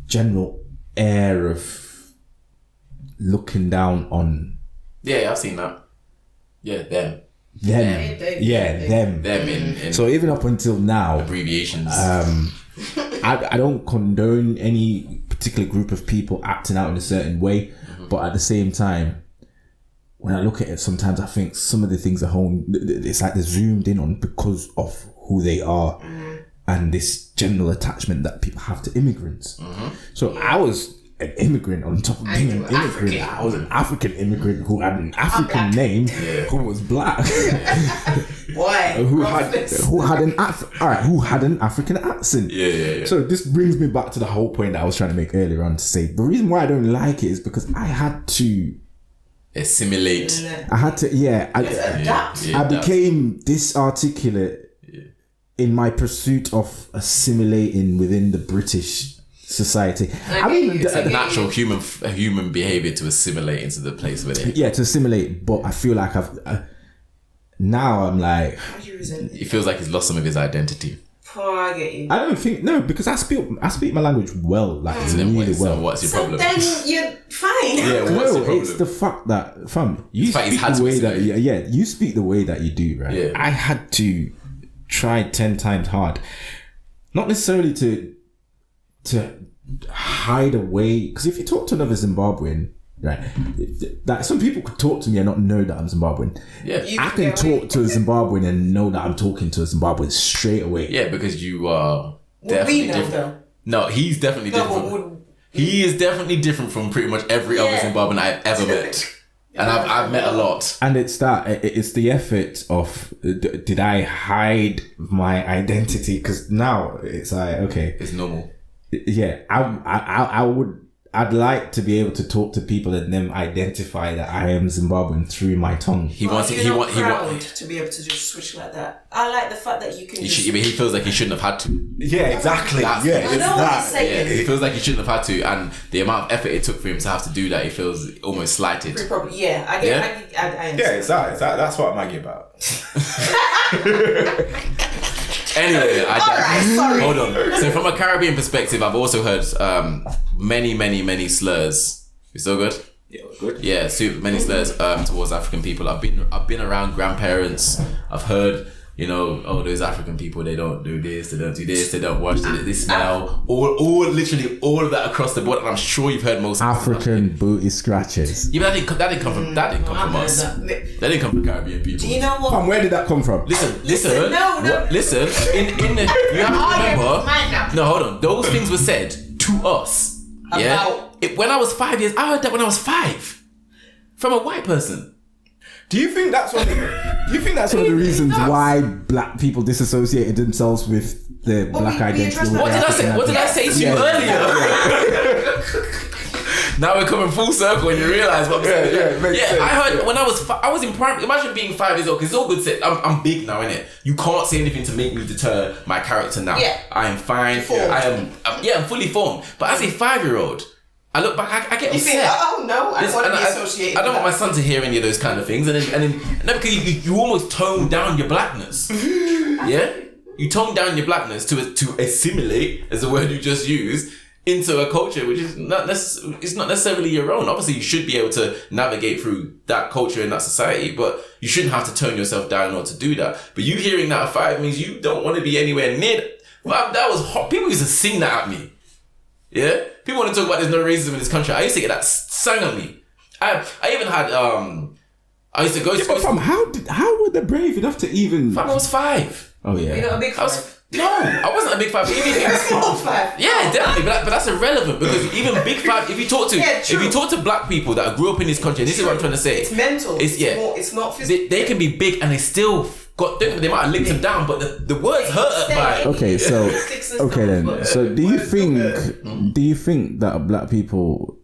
general air of looking down on. Yeah, I've seen that. Yeah, them. them. Them. Them in So even up until now, abbreviations. I don't condone any particular group of people acting out in a certain way, but at the same time, when I look at it, sometimes I think some of the things at home, it's like they're zoomed in on because of who they are and this general attachment that people have to immigrants. So I was an immigrant on top of being an immigrant. African. I was an African immigrant who had an African name, who was black. Why? who had an African accent. Yeah. So this brings me back to the whole point that I was trying to make earlier on to say the reason why I don't like it is because I had to Assimilate. Adapt. I became disarticulate in my pursuit of assimilating within the British society. I mean, It's a natural human behavior to assimilate into the place where they. to assimilate, but I feel like now I'm like, He feels like he's lost some of his identity. Oh, I get you. I don't think because I speak my language well, like Then really so well. what's your So problem? then you're fine. Yeah, what's No, the problem? it's the fact that you fact he's speak had the to way that assimilate. you speak the way that you do, right? Yeah. I had to try 10 times hard, not necessarily to hide away. Because if you talk to another Zimbabwean, right, that some people could talk to me and not know that I'm Zimbabwean. Yeah. I can talk to a Zimbabwean and know that I'm talking to a Zimbabwean straight away. Yeah, because you are Would definitely we know different. though? No, he's definitely No, different. but would He is definitely different from pretty much every other Yeah. Zimbabwean I've ever met. And I've met a lot. And it's the effort of did I hide my identity? Because now it's like, okay, It's normal. yeah, I'd like to be able to talk to people and them identify that I am Zimbabwean through my tongue. He wants it. You're not proud to be able to just switch like that. I like the fact that you can. He feels like he shouldn't have had to. Yeah, exactly. That's- Yeah, I it's know what that. you're saying. Yeah, he feels like he shouldn't have had to, and the amount of effort it took for him to have to do that, he feels almost slighted. Probably, yeah. I get. I understand. Yeah, it's that. That's what Maggie about. Anyway, Alright, sorry. hold on. So from a Caribbean perspective, I've also heard many slurs. You still good? Yeah, good. Yeah, super many slurs towards African people. I've been around grandparents. I've heard, oh, those African people, they don't do this, they don't do this, they don't wash, they smell. Literally all of that across the board. And I'm sure you've heard most African booty scratches. Yeah, but that didn't come from us. That didn't come from Caribbean people. Do you know what? Where did that come from? Listen. No. Listen. In the, you have to remember. Mine now. No, hold on. Those things were said to us. Yeah. When I was 5 years, I heard that when I was 5 from a white person. Do you think that's one of the reasons why black people disassociated themselves with the black identity? What did I say to you earlier? Now we're coming full circle and you realise what I'm saying. Yeah, I heard when I was in primary. Imagine being 5 years old, because it's all good to say, I'm big now, innit? You can't say anything to make me deter my character now. Yeah. I am fine. Formed. I'm fully formed. But as a 5-year-old, I look back, I get You upset. think, oh no, I want to be associated. I don't with want my son to hear any of those kind of things, and then because you almost tone down your blackness. Yeah, you tone down your blackness to assimilate, as the word you just used, into a culture which is not necessarily your own. Obviously, you should be able to navigate through that culture and that society, but you shouldn't have to turn yourself down in order to do that. But you hearing that at 5 means you don't want to be anywhere near that. Well, that was hot. People used to sing that at me. Yeah, people want to talk about there's no racism in this country. I used to get that sung at me. I even had I used to go. But how were they brave enough to even? I was 5. Oh yeah. You're not a big fan. No, I wasn't a big 5. Small fan. Yeah, definitely, but that's irrelevant because even big 5. If you talk to black people that grew up in this country, and this is what I'm trying to say. It's mental. It's not physical. They can be big and they still they might have licked them down, but the words hurt by. Okay, so then. So do you think that black people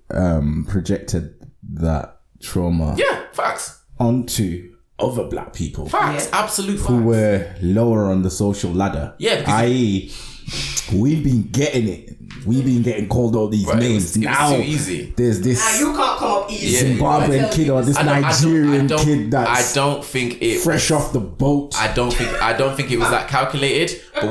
projected that trauma Yeah, facts. onto other black people Facts. Yeah. Absolute facts. who were lower on the social ladder? Yeah, because i.e., we've been getting it. We've been getting called all these names. It was Now too easy. there's this Now you can't come up easy. Zimbabwean kid or this Nigerian kid that's I don't think it fresh off the boat. I don't think it was that calculated. But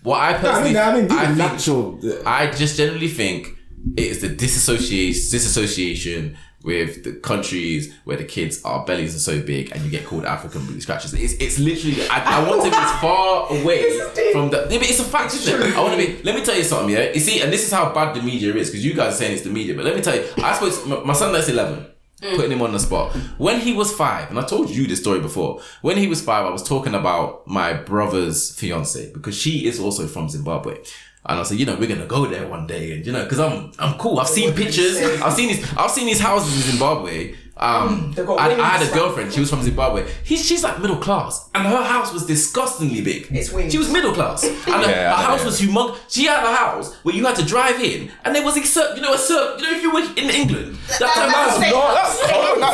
what I personally natural. I just generally think it is the disassociation with the countries where the kids are bellies are so big and you get called African booty scratchers. It's literally, I want to be as far away from the, it's a fact, isn't it? I want to be, let me tell you something, yeah? You see, and this is how bad the media is, because you guys are saying it's the media, but let me tell you, I suppose my son that's 11, putting him on the spot. When he was 5, and I told you this story before, when he was 5, I was talking about my brother's fiance, because she is also from Zimbabwe. And I said, we're gonna go there one day, and because I'm cool. I've seen pictures. I've seen these houses in Zimbabwe. I had a girlfriend. She was from Zimbabwe. She's like middle class, and her house was disgustingly big. It's wings. She was middle class, and her house was humongous. She had a house where you had to drive in, and there was a if you were in England, that's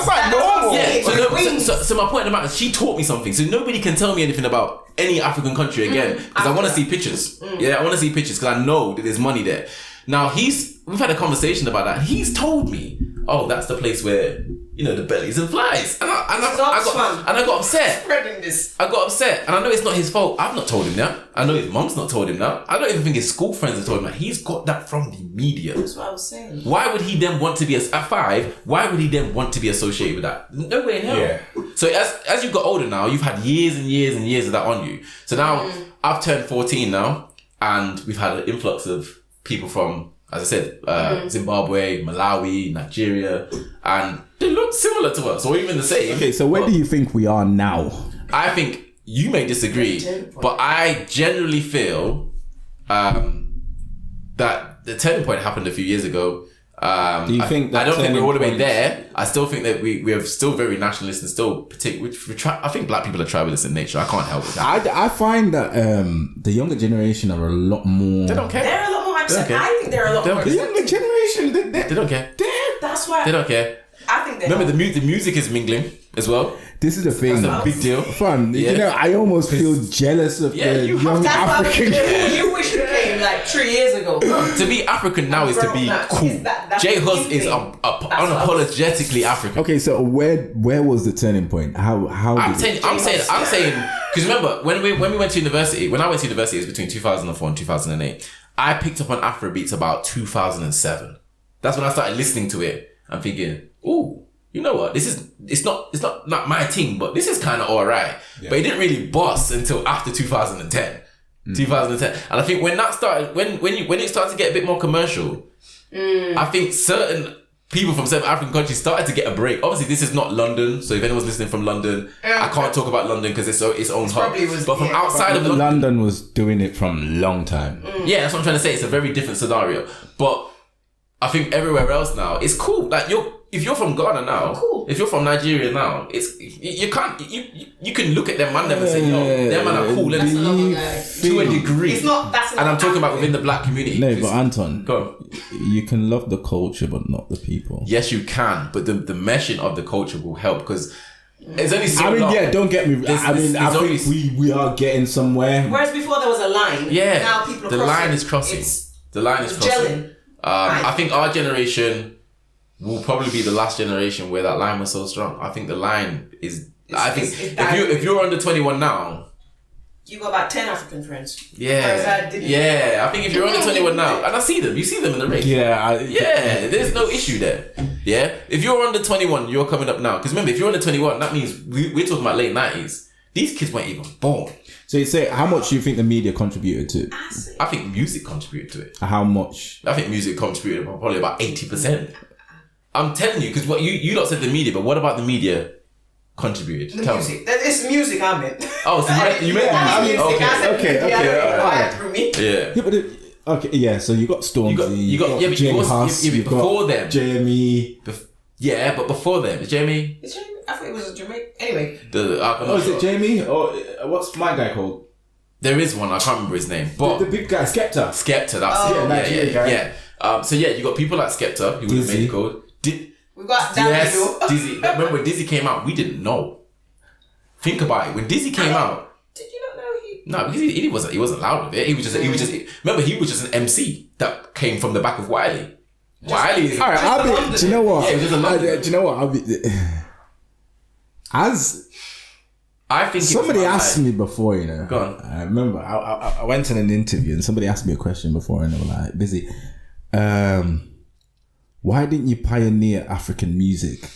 like normal. Yeah. So my point about it, she taught me something. So nobody can tell me anything about any African country again, because I want to see pictures. Yeah, I want to see pictures because I know that there's money there. Now we've had a conversation about that. He's told me, oh, that's the place where the bellies and flies, and I got upset. Spreading this. I got upset, and I know it's not his fault. I've not told him that. I know his mom's not told him that. I don't even think his school friends have told him that. He's got that from the media. That's what I was saying. Why would he then want to be at 5? Why would he then want to be associated with that? No way in hell. Yeah. So as you've got older now, you've had years and years and years of that on you. So now I've turned 14 now, and we've had an influx of people from, as I said, Zimbabwe, Malawi, Nigeria, and they look similar to us, or even the same. Okay, so where do you think we are now? I think you may disagree, but I generally feel that the turning point happened a few years ago. Do you think that I don't think we're all the way there. I still think that we are still very nationalist and still particular. I think black people are tribalist in nature. I can't help it. I find that the younger generation are a lot more. They don't care. They're a lot more upset. I think they're a lot more. The younger generation, they don't care. That's why they don't care. I think they remember the music is mingling as well. This is the thing. That's a big deal. Fun. I almost feel jealous of the young African. You wish you came like 3 years ago. To be African now is to be cool. J Hus is unapologetically African. Okay, so where was the turning point? I'm saying because remember when we went to university. When I went to university, it was between 2004 and 2008. I picked up on Afro beats about 2007. That's when I started listening to it. I'm thinking, ooh, you know what? It's not my thing, but this is kind of alright. Yeah. But it didn't really bust until after 2010. 2010. And I think when that started, when it started to get a bit more commercial, I think certain people from certain African countries started to get a break. Obviously, this is not London, so if anyone's listening from London, I can't talk about London because it's its own hub. But from outside of London was doing it from a long time. Yeah, that's what I'm trying to say. It's a very different scenario. But I think everywhere else now, it's cool. Like if you're from Ghana now, cool. If you're from Nigeria now, you can look at them man and say, yo, them man are cool. To a degree. It's not. And I'm talking about within the black community. No, but Anton, go on. You can love the culture, but not the people. Yes, you can, but the meshing of the culture will help because. It's only so long. Don't get me. I think we are getting somewhere. Whereas before there was a line. Yeah. Now people are the line is crossing. The line is crossing. Gelling. I think our generation will probably be the last generation where that line was so strong. I think the line is. If you're under 21 now, you got about 10 African friends. Yeah, I think if you're under 21 now, and I see them, you see them in the ring. There's no issue there. Yeah, if you're under 21, you're coming up now. Because remember, if you're under 21, that means we're talking about late 90s. These kids weren't even born. So you say, how much do you think the media contributed to it? I think music contributed to it. How much? I think music contributed probably about 80%. I'm telling you, because what you lot said the media, but what about the media contributed? The music. It's music I meant. Oh, so you meant music. Okay. Okay, yeah, so you got Stormzy, you got Jay Huss, you before them. Jamie. But before them. Is Jamie? I thought it was a Jamaican. Anyway. Is it Jamie? Or what's my guy called? There is one, I can't remember his name. But the big guy, Skepta, that's it. Nigerian guy. Yeah. So yeah, you got people like Skepta, who would have made it called. We got Dizzy. Remember when Dizzy came out, we didn't know. Think about it. When Dizzy came out. Did you not know he? No, because he wasn't loud with it. He was just remember he was just an MC that came from the back of Wiley. Wiley is alright, do you know what? Yeah, do you know what? As I think somebody asked me before, Go on. I remember I went in an interview and somebody asked me a question before and they were like, Busy, why didn't you pioneer African music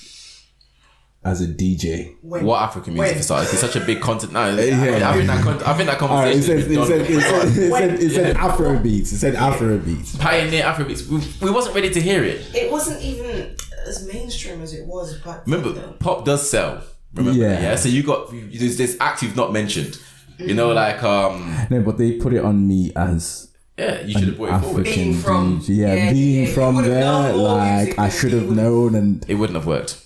as a DJ? What African music started? It's such a big content now. I think that Alright, conversation. it said Afrobeats. It said Afrobeats. Pioneer Afrobeats. We wasn't ready to hear it. It wasn't even as mainstream as it was back then. Remember, pop does sell. Remember, Yeah. So there's this act you've not mentioned. You know, like No, but they put it on me as you should have brought it forward. African Being from- DJ. Being you from would've there, known more like music I than should he have would've. known, and It wouldn't have worked.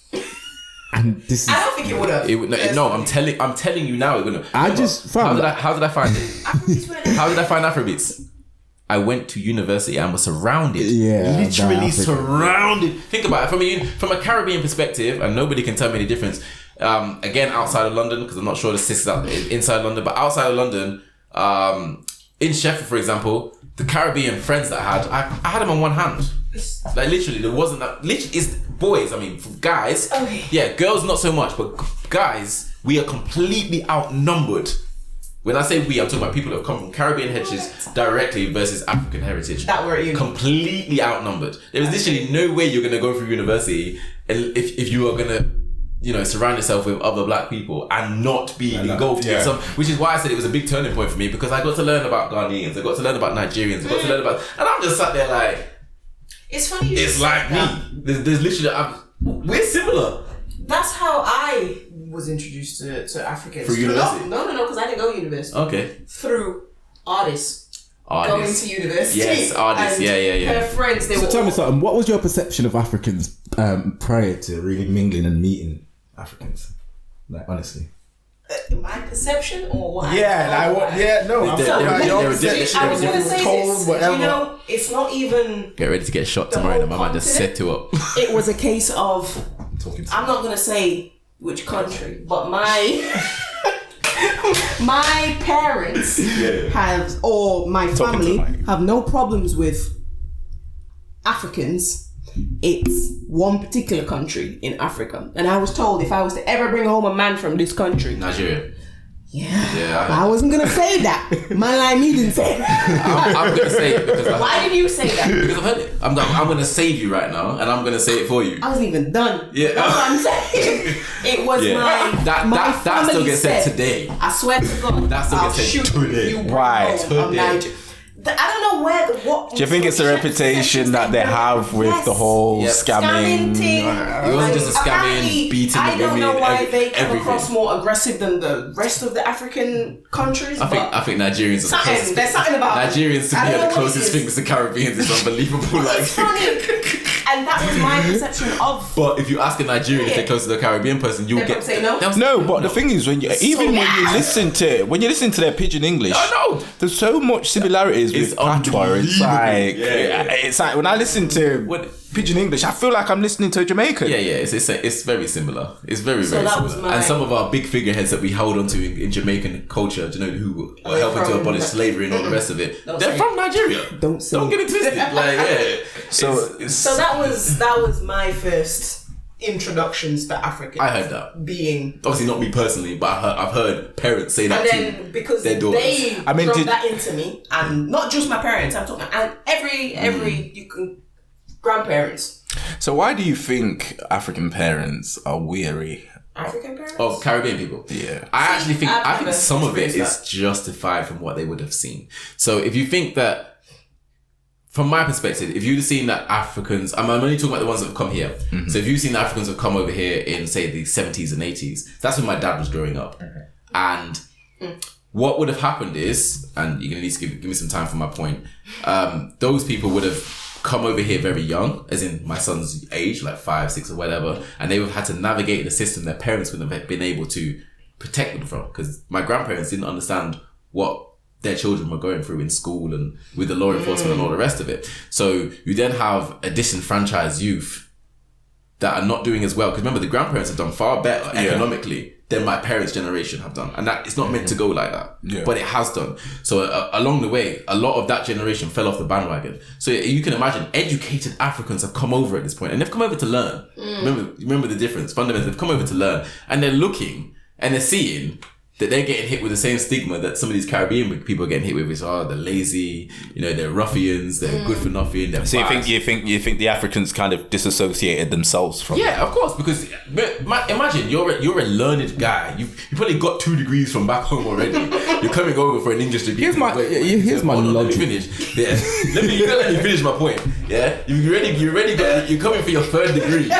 this is. I don't think it would have. No, I'm telling you now, it wouldn't. I just found How did I find it? How did I find Afrobeats? I went to university and was surrounded. Yeah, Literally by Africa. surrounded. Think about it from a Caribbean perspective, and nobody can tell me the difference. Again, outside of London, because I'm not sure the sisters out inside London, but outside of London, in Sheffield, for example, the Caribbean friends that I had them on one hand. Like literally, there wasn't that. Literally, it's boys. I mean, guys. Okay. Yeah, girls not so much, but guys, we are completely outnumbered. When I say we, I'm talking about people that have come from Caribbean heritage directly versus African heritage. That were you. Completely outnumbered. There was literally no way you're gonna go through university and if you are gonna, surround yourself with other black people and not be engulfed in some. Which is why I said it was a big turning point for me, because I got to learn about Ghanaians, I got to learn about Nigerians, I got to learn about, and I'm just sat there like, It's funny. it's like me. There's literally, we're similar. That's how I was introduced to Africans. Through university? No, because I didn't go to university. Okay. Through artists. Artists. Going to university. Yes, artists. And Yeah. her friends, they So were tell me all- something. What was your perception of Africans prior to really mingling and meeting Africans? Like honestly. My perception or what? I'm They're sorry. a Y'all said different- I was going to say told, this. whatever. It's not even. Get ready to get shot The tomorrow. whole My man just continent? set you up. It was a case of. Talking to I'm not going to say which country, but my parents have, or my family have no problems with Africans. It's one particular country in Africa, and I was told if I was to ever bring home a man from this country, Nigeria. but I wasn't gonna say that. Man like me didn't say that. I'm gonna say it because Why did you say that? because I've heard it. I'm gonna save you right now, and I'm gonna say it for you. I wasn't even done. Yeah. That's what I'm saying. It was my that still family gets said said, today. I swear to God, That still I'll gets said shoot today. you. Why? Today. I don't know what. Do you think it's a reputation that they have with the whole Yep. scamming? thing? It wasn't just a scamming, Apparently, beating I the don't women, know why they come everything. across more aggressive than the rest of the African countries. I think Nigerians are the something. closest. There's something about Nigerians to I me don't are the know what it closest is. things to Caribbeans. It's unbelievable. Like, It's funny, and that was my perception of. but if you ask a Nigerian if they're close to a Caribbean person, you'll They'll get say no? they'll say No, but the thing is, when you even when you listen to their pidgin English, I know. there's so much similarities It's with patois. It's like Yeah. it's like when I listen to pidgin English, I feel like I'm listening to a Jamaican. Yeah, it's very similar. It's very So that was similar. my- And some of our big figureheads that we hold onto in Jamaican culture, do you know, who are helping to from- abolish slavery and all the rest of it, Don't they're say from Nigeria. Don't say. Don't get it twisted. Like, yeah. So- So that was my first introductions to Africans. I heard that. Being. Obviously not me personally, but I've heard parents say that And too. then because their daughters. they I mean, drove did- that into me, and not just my parents, I'm talking, and every you can grandparents, So why do you think African parents are weary? African parents. Of Caribbean people. Yeah. I actually think I've I think never some of it experienced is justified from what they would have seen. So if you think that, from my perspective, if you'd have seen that Africans, I'm only talking about the ones that have come here. So if you've seen that Africans have come over here in, say, the 70s and 80s, that's when my dad was growing up. And what would have happened is, and you're going to need to give me some time for my point, those people would have come over here very young, as in my son's age, like 5, 6 or whatever, and they would have had to navigate the system their parents wouldn't have been able to protect them from. Because my grandparents didn't understand what their children were going through in school and with the law enforcement and all the rest of it. So you then have a disenfranchised youth that are not doing as well. Because remember, the grandparents have done far better economically than my parents' generation have done. And that it's not meant to go like that. Yeah. But it has done. So along the way, a lot of that generation fell off the bandwagon. So you can imagine educated Africans have come over at this point, and they've come over to learn. Remember the difference. Fundamentally, they've come over to learn, and they're looking and they're seeing that they're getting hit with the same stigma that some of these Caribbean people are getting hit with, which are they're lazy, they're ruffians, they're good for nothing. They're So you think the Africans kind of disassociated themselves from? Yeah, of course, because imagine you're a learned guy. You probably got 2 degrees from back home already. You're coming over for an English degree. Here's my logic. Let me finish. Yeah, you gotta let me finish my point. Yeah, you're coming for your 3rd degree.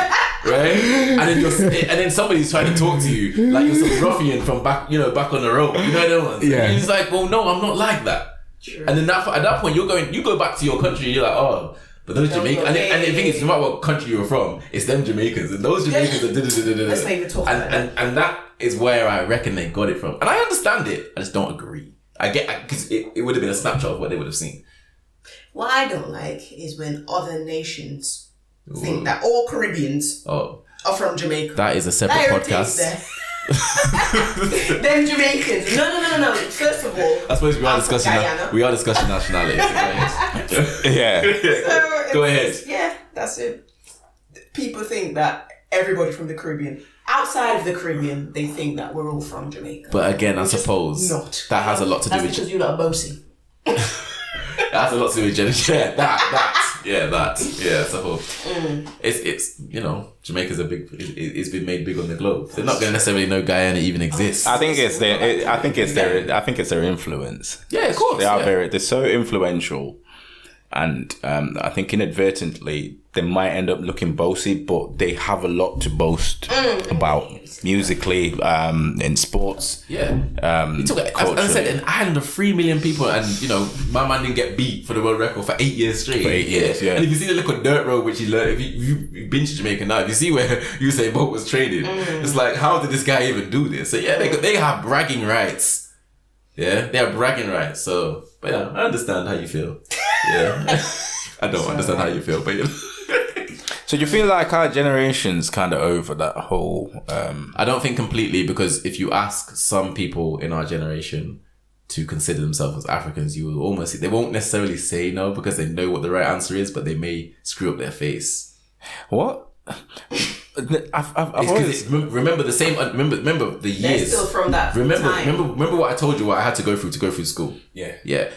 Right, and then somebody's trying to talk to you like you're some ruffian from back on the road. You know what I'm saying? Yeah. And he's like, well, no, I'm not like that. True. And then at that point, you go back to your country. You're like, oh, but those Jamaicans, and the thing is, no matter what country you're from, it's them Jamaicans, and those Jamaicans are. Let's not even talk about that. And that is where I reckon they got it from, and I understand it. I just don't agree. I get because it would have been a snapshot of what they would have seen. What I don't like is when other nations think that all Caribbeans are from Jamaica. That is a separate podcast. Them Jamaicans. No. First of all, I suppose we are discussing nationalities. Yeah. So Go ahead. Yeah, that's it. People think that everybody from the Caribbean, outside of the Caribbean, they think that we're all from Jamaica. But again, I suppose that has a lot to do with. That's because you're not a bossy. That has a lot to do with gender. Yeah, so it's Jamaica's it's been made big on the globe. They're not gonna necessarily know Guyana even exists. I think it's their influence. Yeah, of course. They're so influential, and I think inadvertently they might end up looking bossy, but they have a lot to boast about musically, in sports. Yeah. You took as I said, an island of 3 million people, and my man didn't get beat for the world record for 8 years straight. Yeah. And if you see the little dirt road which he learned, if you've been to Jamaica now, if you see where Usain Bolt was training, it's like, how did this guy even do this? So yeah, they have bragging rights. Yeah, they have bragging rights. So, but yeah, I understand how you feel. Yeah, I don't understand how you feel, but So do you feel like our generation's kind of over that whole... I don't think completely, because if you ask some people in our generation to consider themselves as Africans, you will almost... They won't necessarily say no because they know what the right answer is, but they may screw up their face. What? I've always... Remember the same... Remember the years. They're still from that time. Remember what I told you, what I had to go through school? Yeah.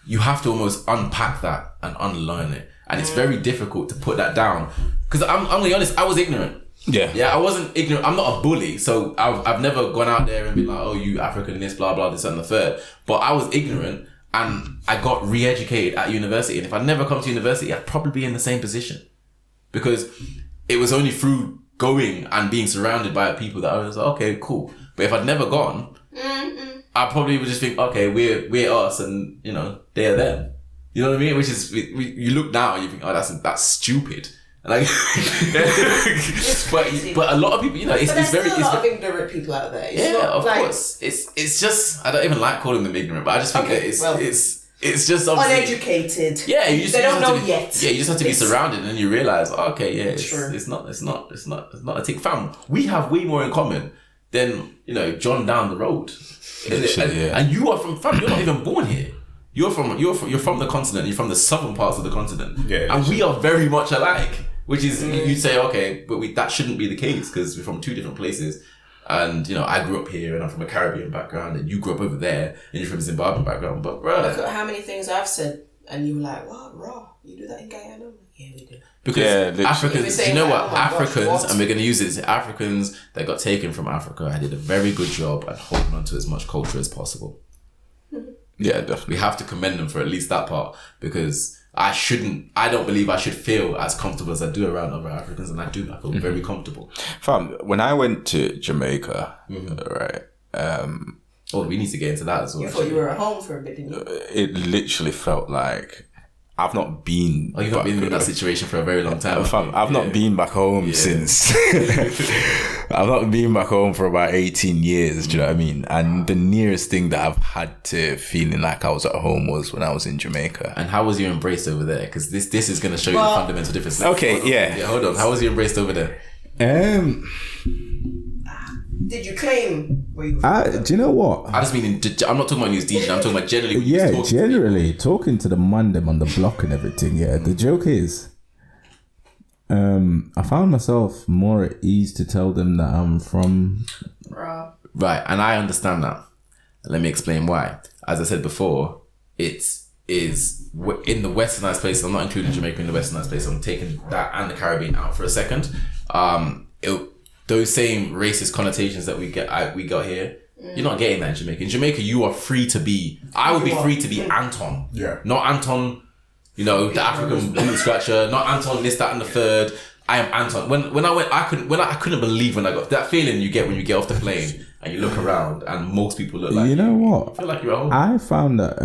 You have to almost unpack that and unlearn it. And it's very difficult to put that down. Because I'm going to be honest, I was ignorant. Yeah, I wasn't ignorant. I'm not a bully. So I've never gone out there and been like, oh, you African this, blah, blah, this and the third. But I was ignorant and I got re-educated at university. And if I'd never come to university, I'd probably be in the same position. Because it was only through going and being surrounded by people that I was like, okay, cool. But if I'd never gone, I probably would just think, okay, we're us and, they're them. You know what I mean? Which is, you look now and you think, oh, that's stupid. Like, but a lot of people, it's very. There's a lot of ignorant people out there. Of course. It's just, I don't even like calling them ignorant, but I just think that it's just obviously uneducated. Yeah, they don't know yet. Yeah, you just have to be surrounded, and then you realize, okay, yeah, it's not a thing. Fam, we have way more in common than John down the road. And you are from you're not even born here. You're from the continent. You're from the southern parts of the continent, and we are very much alike. Which is you say, okay, but that shouldn't be the case because we're from 2 different places. And I grew up here, and I'm from a Caribbean background, and you grew up over there, and you're from a Zimbabwean background. But bro, look at how many things I've said, and you were like, "What, raw? You do that in Guyana?" Yeah, we do. Because Africans, do you know what? Africans, and we're going to use it. Africans that got taken from Africa, I did a very good job at holding on to as much culture as possible. Yeah, definitely. We have to commend them for at least that part, because I don't believe I should feel as comfortable as I do around other Africans, and I do. I feel very comfortable. Fam, when I went to Jamaica, right? We need to get into that as well. You thought you were at home for a bit, didn't you? It literally felt like I've not been... you've not been in that situation for a very long time. Fam, I've not been back home since... I've not been back home for about 18 years, do you know what I mean? And the nearest thing that I've had to feeling like I was at home was when I was in Jamaica. And how was you embraced over there? Because this is going to show you the fundamental difference. Okay, hold on. How was you embraced over there? Did you claim? Do you know what? I just mean, I'm not talking about you as DJ. I'm talking about generally. Yeah, generally talking to the man them on the block and everything. Yeah, the joke is, I found myself more at ease to tell them that I'm from Right, and I understand that. Let me explain why. As I said before, it is in the westernized place. I'm not including Jamaica in the westernized place. I'm taking that and the Caribbean out for a second. Those same racist connotations that we got here, you're not getting that in Jamaica. In Jamaica, you are free to be. I would be free to be Anton. Yeah. Not Anton, the African boot scratcher. Not Anton this, that, and the third. I am Anton. When I went, I couldn't believe when I got that feeling you get when you get off the plane and you look around and most people look like you know what? I feel like you're at home. I found that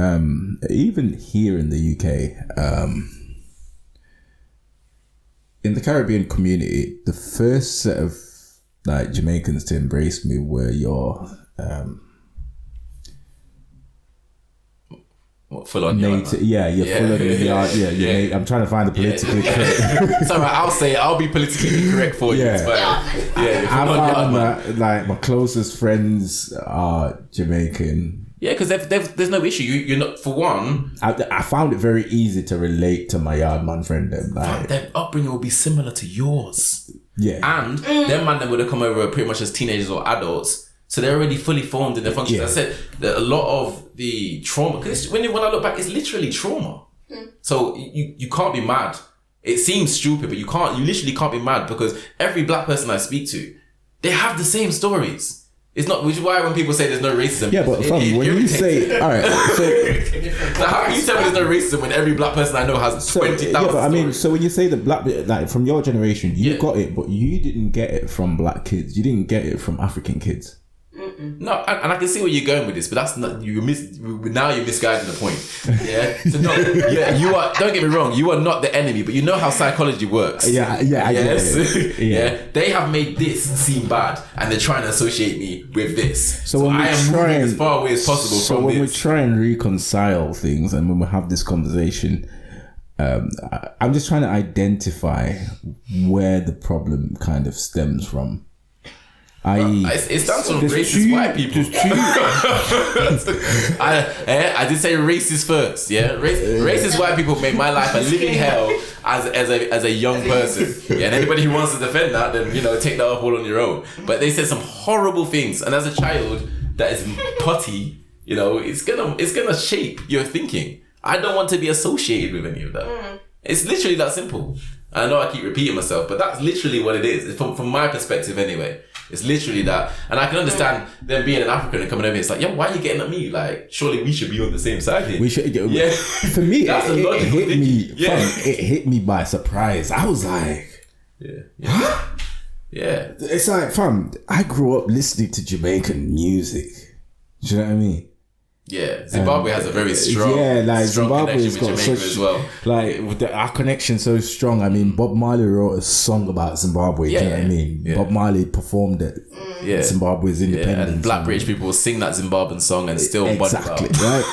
even here in the UK, in the Caribbean community, the first set of like Jamaicans to embrace me were your full on native, full on yard. I'm trying to find the politically correct. It's alright. I'll be politically correct for you. Yeah. It's fine. I found that like my closest friends are Jamaican. Yeah, because there's no issue. You're not, for one. I found it very easy to relate to my yard man friend. Their upbringing will be similar to yours. Yeah, and them man would have come over pretty much as teenagers or adults. So they're already fully formed in their functions. I said that a lot of the trauma, because when I look back, it's literally trauma. So you can't be mad. It seems stupid, but you literally can't be mad because every black person I speak to, they have the same stories. It's not, which is why when people say there's no racism. Yeah, but when you say, all right, so how can you tell me there's no racism when every black person I know has 20,000 Yeah, but I mean, stories? so when you say the black, like from your generation, you got it, but you didn't get it from black kids. You didn't get it from African kids. No, and I can see where you're going with this, but that's not now you're misguiding the point. Yeah. So no, you are. Don't get me wrong. You are not the enemy, but you know how psychology works. Yeah, I get it. Yeah. They have made this seem bad, and they're trying to associate me with this. So I am moving as far away as possible from this. So when we try and reconcile things, and when we have this conversation, I'm just trying to identify where the problem kind of stems from. It stands from racist white people. I did say racist first. Yeah, racist white people make my life a living hell as a young person. Yeah, and anybody who wants to defend that, then take that up all on your own. But they said some horrible things, and as a child that is putty, it's gonna shape your thinking. I don't want to be associated with any of that. It's literally that simple. I know I keep repeating myself, but that's literally what it is. From my perspective, anyway. It's literally that. And I can understand them being an African and coming over here. It's like, why are you getting at me? Like, surely we should be on the same side here. We should. Yeah. For me, it hit me. Yeah. It hit me by surprise. I was like, yeah. Yeah. It's like, fam, I grew up listening to Jamaican music. Do you know what I mean? Yeah, Zimbabwe has a very strong, strong Zimbabwe's connection with Jamaica as well. Like our connection so strong. I mean, Bob Marley wrote a song about Zimbabwe. Yeah, do you know what I mean? Yeah. Bob Marley performed it. Yeah. Zimbabwe's independence. And black British people will sing that Zimbabwean song and still exactly right.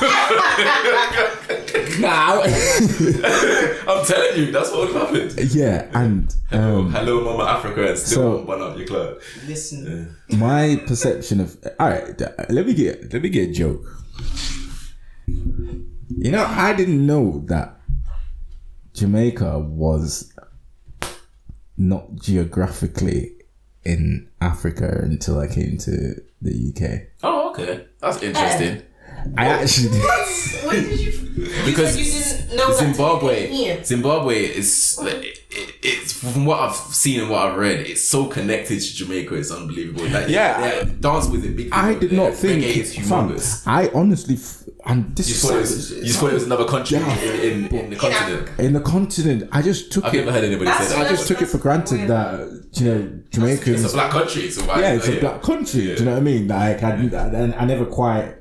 Nah, I'm telling you, that's what happened. Yeah, and hello, Mama Africa, and still bun out your club. Listen, my perception of let me get a joke. I didn't know that Jamaica was not geographically in Africa until I came to the UK. Oh, okay, that's interesting. I actually did. What did you? Because you didn't know Zimbabwe is it's from what I've seen and what I've read, it's so connected to Jamaica. It's unbelievable. Like dance with it. Big I did not think it's humongous. I honestly, and this you thought it was another country in the continent. In the continent, I just took I've never heard anybody say that. I just took it for granted that Jamaicans. It's a black country. So it's a black country. Yeah. Do you know what I mean? Like I never quite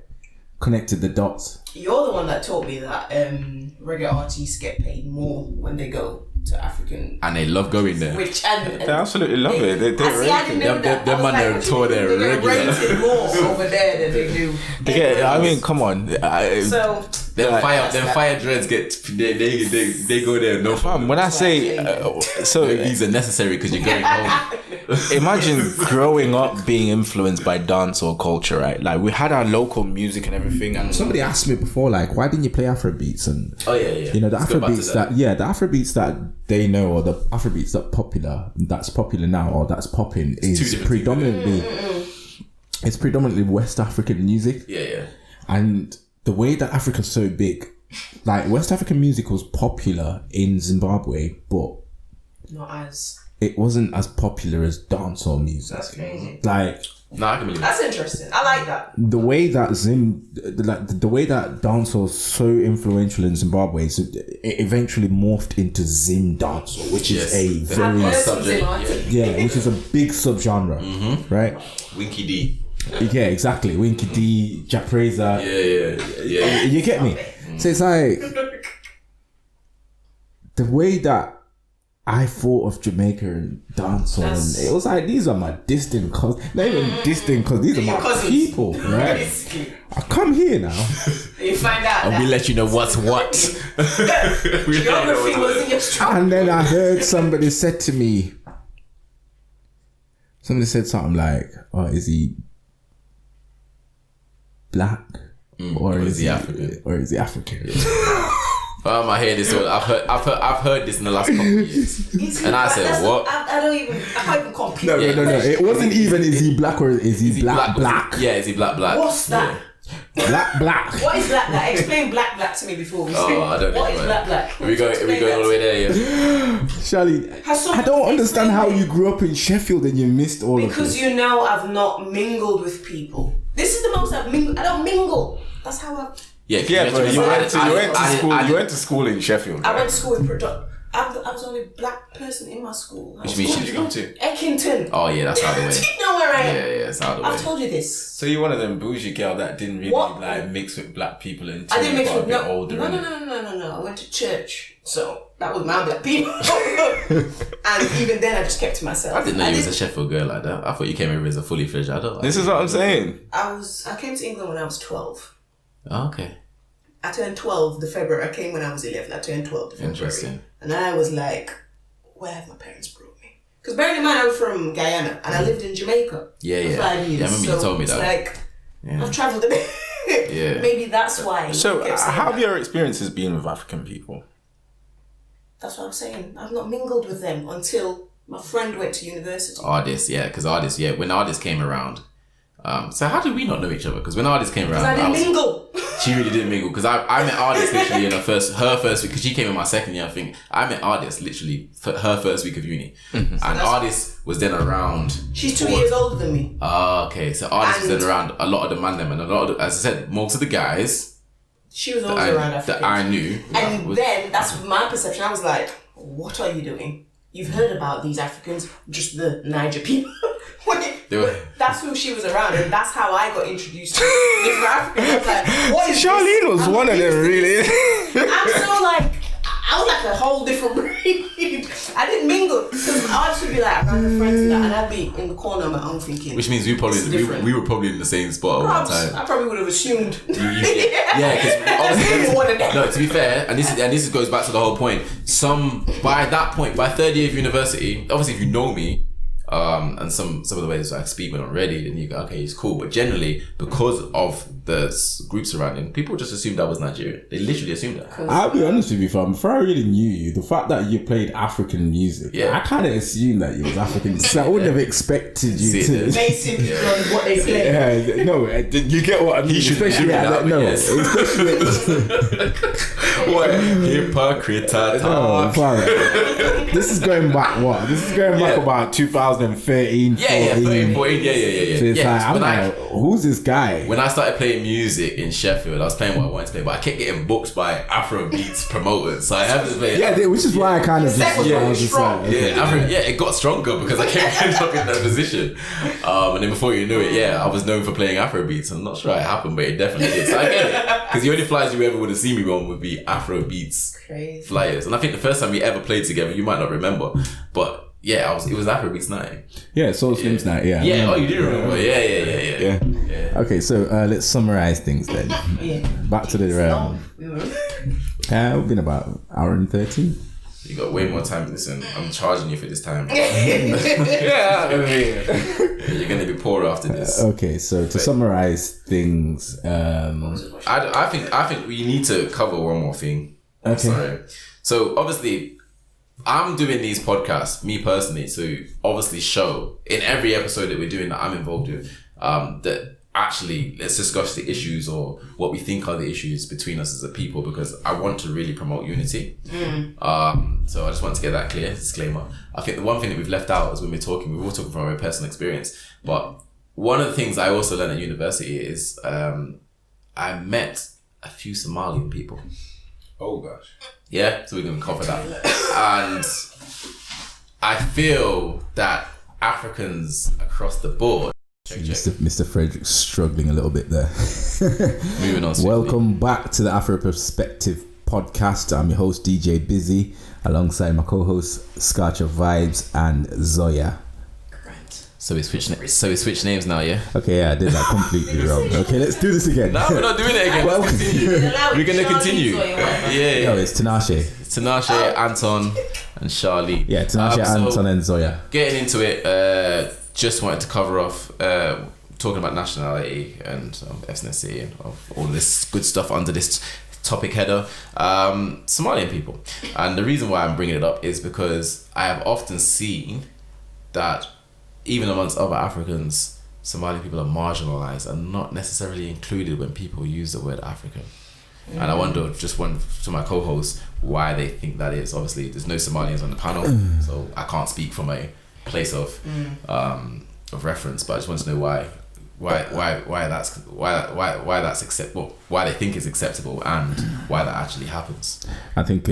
connected the dots. You're the one that taught me that reggae artists get paid more when they go to African, and they love going there. They absolutely love it. I didn't know that. Them man there tour there regular. Rated more over there than they do. I mean, come on. So them fire dreads they go there. No problem. When I say these are necessary because you're going home. Imagine growing up being influenced by dance or culture, right? Like we had our local music and everything, and somebody asked me before, like, why didn't you play Afrobeats? And the Afrobeats the Afrobeats that they know, or the Afrobeats that's popular now, or that's popping, is predominantly it's predominantly West African music. Yeah. And the way that Africa's so big, like West African music was popular in Zimbabwe, but not as it wasn't as popular as dancehall music. That's crazy. Like, No, I can believe that's interesting. I like that. the way that the way that dancehall is so influential in Zimbabwe, so it eventually morphed into Zim dancehall, which Yes. is a I've very heard some subject, Zim artists. which is a big subgenre, right? Winky D. Yeah, exactly. Winky D, Jack Fraser. Yeah. You get me? So it's like the way that I thought of Jamaica and dancehall, and it was like, these are my distant cousins. Not even distant cousins, these are my cousins. people, right? Basically. I come here now. You find out And that we let you know what's what. geography wasn't your strong. And then I heard somebody said to me, something like, oh, is he black? Or is he African? Or is he African? I hear this. I've heard this in the last couple of years, and I said, "What?" I can't even compete. No. It wasn't even is he black or is he black? Yeah, is he black? What's that? Black. What is black? Explain black to me before we say. Oh, I don't know. What is black? Are we going all the way there? Yeah. Charlie, I don't understand how you grew up in Sheffield and you missed all of Because this. you know I've not mingled with people. This is the most I've mingled. I don't mingle. That's how Yeah, but you went to school in Sheffield. I went to school in product. I was the only black person in my school. Which means Did you go to? Eckington. Oh yeah, that's out of the way. Do you know where I am? Yeah, it's out of the way. I've told you this. So you're one of them bougie girl that didn't really What? like mix with black people until I didn't mix you got with a bit older. No. I went to church, so that was my black people. And even then, I just kept to myself. I didn't know you was a Sheffield girl like that. I thought you came over as a fully fledged adult. This is what I'm saying. I came to England when I was 12. Oh, okay. I turned 12 the February. I came when I was 11. I turned 12 the February. Interesting. And I was like, where have my parents brought me? Because bearing in mind, I'm from Guyana and I lived in Jamaica for 5 years. Yeah, I remember you told me it's that. like, I've travelled a bit. Yeah. Maybe that's why. So I kept saying how have that. your experiences been with African people? That's what I'm saying. I've not mingled with them until my friend went to university. Artists, when artists came around. So how did we not know each other? Because when artists came around, Because I didn't mingle. She really didn't mingle. Because I met artists literally in her first week. Because she came in my second year, I think. I met artists literally for her first week of uni, and artists was then around. She's 2 years older than me. Okay, so artists was then around a lot of the man them, and a lot of as I said, most of the guys She was always around that Africans. I knew. And then that's my perception. I was like, what are you doing? You've heard about these Africans, just the Niger people. That's who she was around, and that's how I got introduced to different Africans. I was like, what is Charlene this? was one of them, really. I'm so like, I was like a whole different breed. I didn't mingle because I used to be like around friends and that, and I'd be in the corner on my own thinking. Which means we were probably in the same spot at one time. I probably would have assumed. Yeah, because obviously, One of them. no. To be fair, and this goes back to the whole point. By that point, by third year of university, obviously, if you know me, and some of the ways I speak with already, then you go, okay, it's cool. But generally, because of the group surrounding, people just assumed I was Nigerian. They literally assumed that. I'll be honest with you, fam. Before I really knew you, the fact that you played African music, Yeah. I kind of assumed that you was African. So I wouldn't have expected you See, to. Basically, on what they play. Yeah, no, you get what I mean. Especially, do that, no, yes. especially. What hypocrite No, talk? fam. This is going back. What? This is going back about 2013, 14. Yeah, 13, 14, yeah. So it's like, I'm like, who's this guy? When I started playing music in Sheffield, I was playing what I wanted to play, but I kept getting booked by Afro beats promoters, so I have to play. Yeah, which is why I kind of That was I really was just strong. like, okay. It got stronger because I kept ending up in that position. And then before you knew it, I was known for playing Afro beats. I'm not sure how it happened, but it definitely did. So I get it. Because the only flyers you ever would have seen me on would be Afro beats Crazy. flyers. And I think the first time we ever played together, you might not remember, but yeah, it was Afro beats night. Yeah, Soul Slim's night. Yeah. Yeah, oh, you do remember? Yeah. Okay, so let's summarize things then. Yeah. Back to the we've been about an hour and 13. You got way more time. Listen, I'm charging you for this time. Yeah, I mean, You're gonna be poorer after this. Okay, so to summarize things, I think we need to cover one more thing. I'm Okay. sorry. So obviously, I'm doing these podcasts, me personally, to obviously show in every episode that we're doing that I'm involved with. that actually let's discuss the issues or what we think are the issues between us as a people, because I want to really promote unity. So I just want to get that clear, disclaimer. I think the one thing that we've left out is when we're all talking from our personal experience, but one of the things I also learned at university is I met a few Somalian people. Oh gosh. Yeah, so we're going to cover that. And I feel that Africans across the board. Mr. Frederick's struggling a little bit there. Moving on. Welcome back to the Afro Perspective podcast. I'm your host DJ Busy, alongside my co-hosts Scarcha Vibes and Zoya. So we switch names now, yeah? Okay, yeah, I did that completely wrong. Okay, let's do this again. No, we're not doing it again. Let's continue. We're going to continue. Yeah. No, it's Tinashe. Tinashe, Anton, and Charlie. Yeah, Tinashe, Anton, and Zoya. Getting into it, just wanted to cover off talking about nationality and ethnicity and of all this good stuff under this topic header. Somalian people. And the reason why I'm bringing it up is because I have often seen that even amongst other Africans, Somali people are marginalized and not necessarily included when people use the word African. And I wonder, just one to my co-hosts, why they think that is. Obviously, there's no Somalians on the panel, so I can't speak from a place of reference. But I just want to know why that's acceptable, why they think it's acceptable, and why that actually happens. I think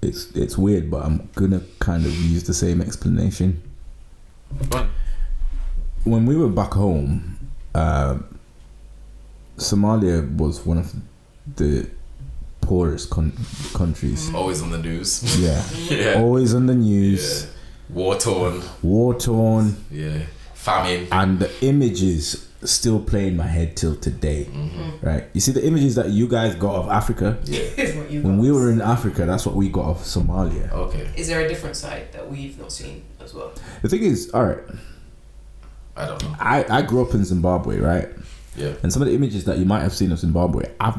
it's weird, but I'm gonna kind of use the same explanation. Right. When we were back home, Somalia was one of the poorest countries. Always on the news. Yeah. Always on the news. Yeah. War torn. Yeah. Famine. And the images still play in my head till today. Right? You see the images that you guys got of Africa? Is what you When got. we were in Africa, that's what we got of Somalia. Okay. Is there a different side that we've not seen as well? The thing is, alright, I don't know. I grew up in Zimbabwe, right? Yeah. And some of the images that you might have seen of Zimbabwe, I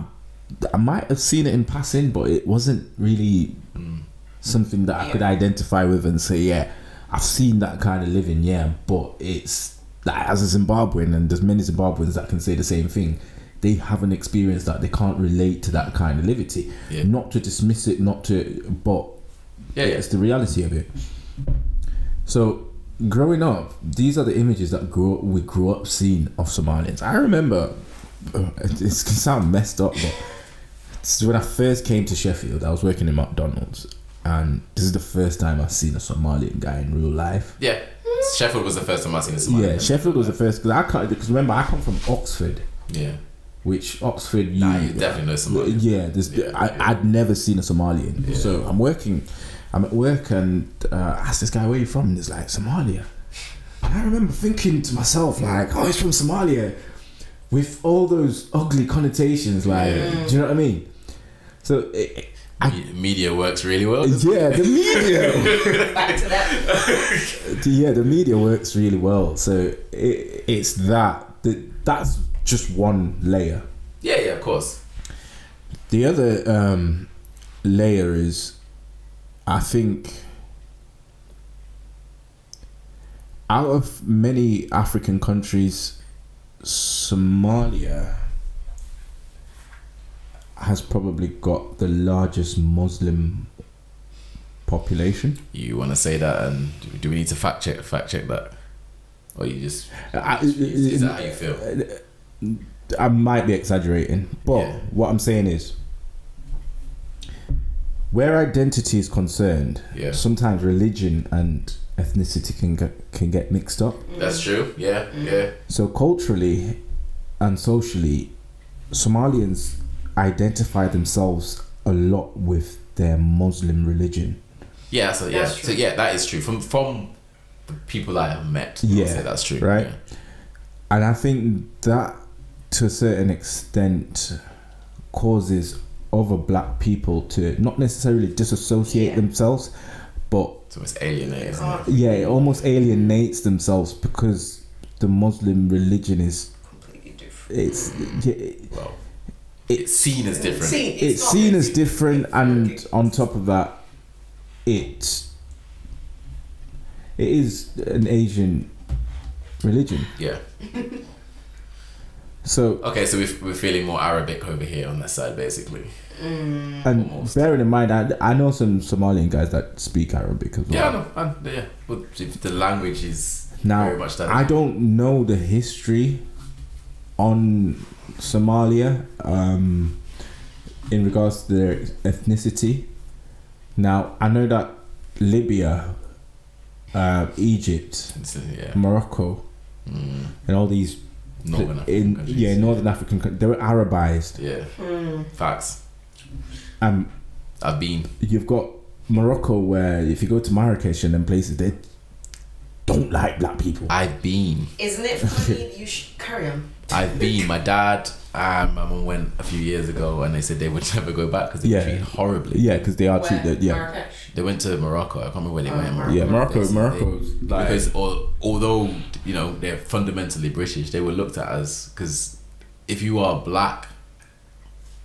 might have seen it in passing, but it wasn't really something that I could identify with and say, yeah, I've seen that kind of living, yeah. But it's like, as a Zimbabwean, and there's many Zimbabweans that can say the same thing, they haven't experienced that. They can't relate to that kind of liberty. Yeah. Not to dismiss it, but it's the reality of it. So growing up, these are the images that we grew up seeing of Somalians. I remember, it's gonna sound messed up, but this is when I first came to Sheffield. I was working in McDonald's, and this is the first time I've seen a Somalian guy in real life. Yeah. Sheffield was the first time I seen a Somalian. Yeah, Sheffield was the first, because remember, I come from Oxford. Yeah. Which Oxford, you definitely know Somalian. Yeah, I'd never seen a Somalian. Yeah. So I'm at work, and I asked this guy, where are you from? And he's like, Somalia. And I remember thinking to myself, like, oh, he's from Somalia, with all those ugly connotations, like, do you know what I mean? So media works really well. Yeah, the media. Back to that. Yeah, the media works really well. So it's that's just one layer. Yeah, of course. The other layer is, I think, out of many African countries, Somalia has probably got the largest Muslim population. You want to say that, and do we need to fact check that, or you just is that how you feel? I might be exaggerating, but what I'm saying is, where identity is concerned, sometimes religion and ethnicity can get mixed up. That's true. Yeah. So culturally and socially, Somalians identify themselves a lot with their Muslim religion. Yeah. So that is true. From the people I have met, I'll say that's true. Right. Yeah. And I think that, to a certain extent, causes other black people to not necessarily disassociate themselves, but so it's alienating, isn't it? Yeah, it almost alienates themselves because the Muslim religion is completely different. It's seen as different. It's seen as different, and on top of that, it is an Asian religion. Yeah. So Okay, so we're feeling more Arabic over here on that side, basically. and bearing in mind, I know some Somalian guys that speak Arabic as well. Yeah, I know. Yeah, but if the language is Now, very much that. I don't know the history on Somalia in regards to their ethnicity. Now, I know that Libya, Egypt, Yeah. Morocco, and all these Northern African countries. Northern African countries, they were Arabized. Yeah. Facts. I've been. You've got Morocco, where if you go to Marrakesh and them places, they don't like black people. I've been. Isn't it funny? You should carry on. I've been. My dad and my mum went a few years ago, and they said they would never go back because they were treated horribly. Yeah, because they are Where? treated. Yeah, Marrakesh. They went to Morocco. I can't remember where they went. yeah. Morocco's like, Because although they're fundamentally British, they were looked at as, because if you are black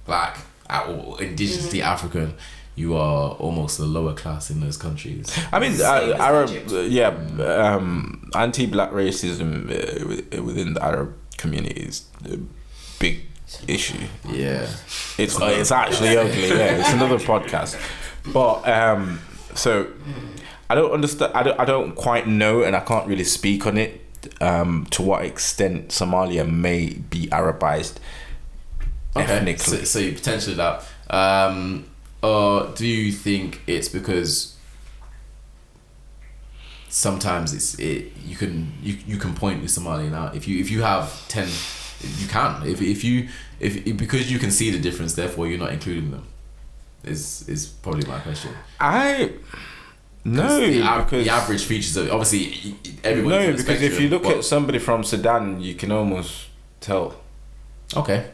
or indigenously African, you are almost the lower class in those countries. I mean, Same as Arab, Egypt. anti-black racism within the Arab community is a big issue. Yeah. It's actually ugly. Yeah, it's another podcast. But so I don't understand. I don't quite know, and I can't really speak on it. To what extent Somalia may be Arabized ethnically? So you potentially that. Do you think it's because sometimes you can point with Somalian out if you have 10, you can if because you can see the difference, therefore you're not including them. Is probably my question. No, because the average features of obviously everybody. no, because if you look at somebody from Sudan, you can almost tell. Okay.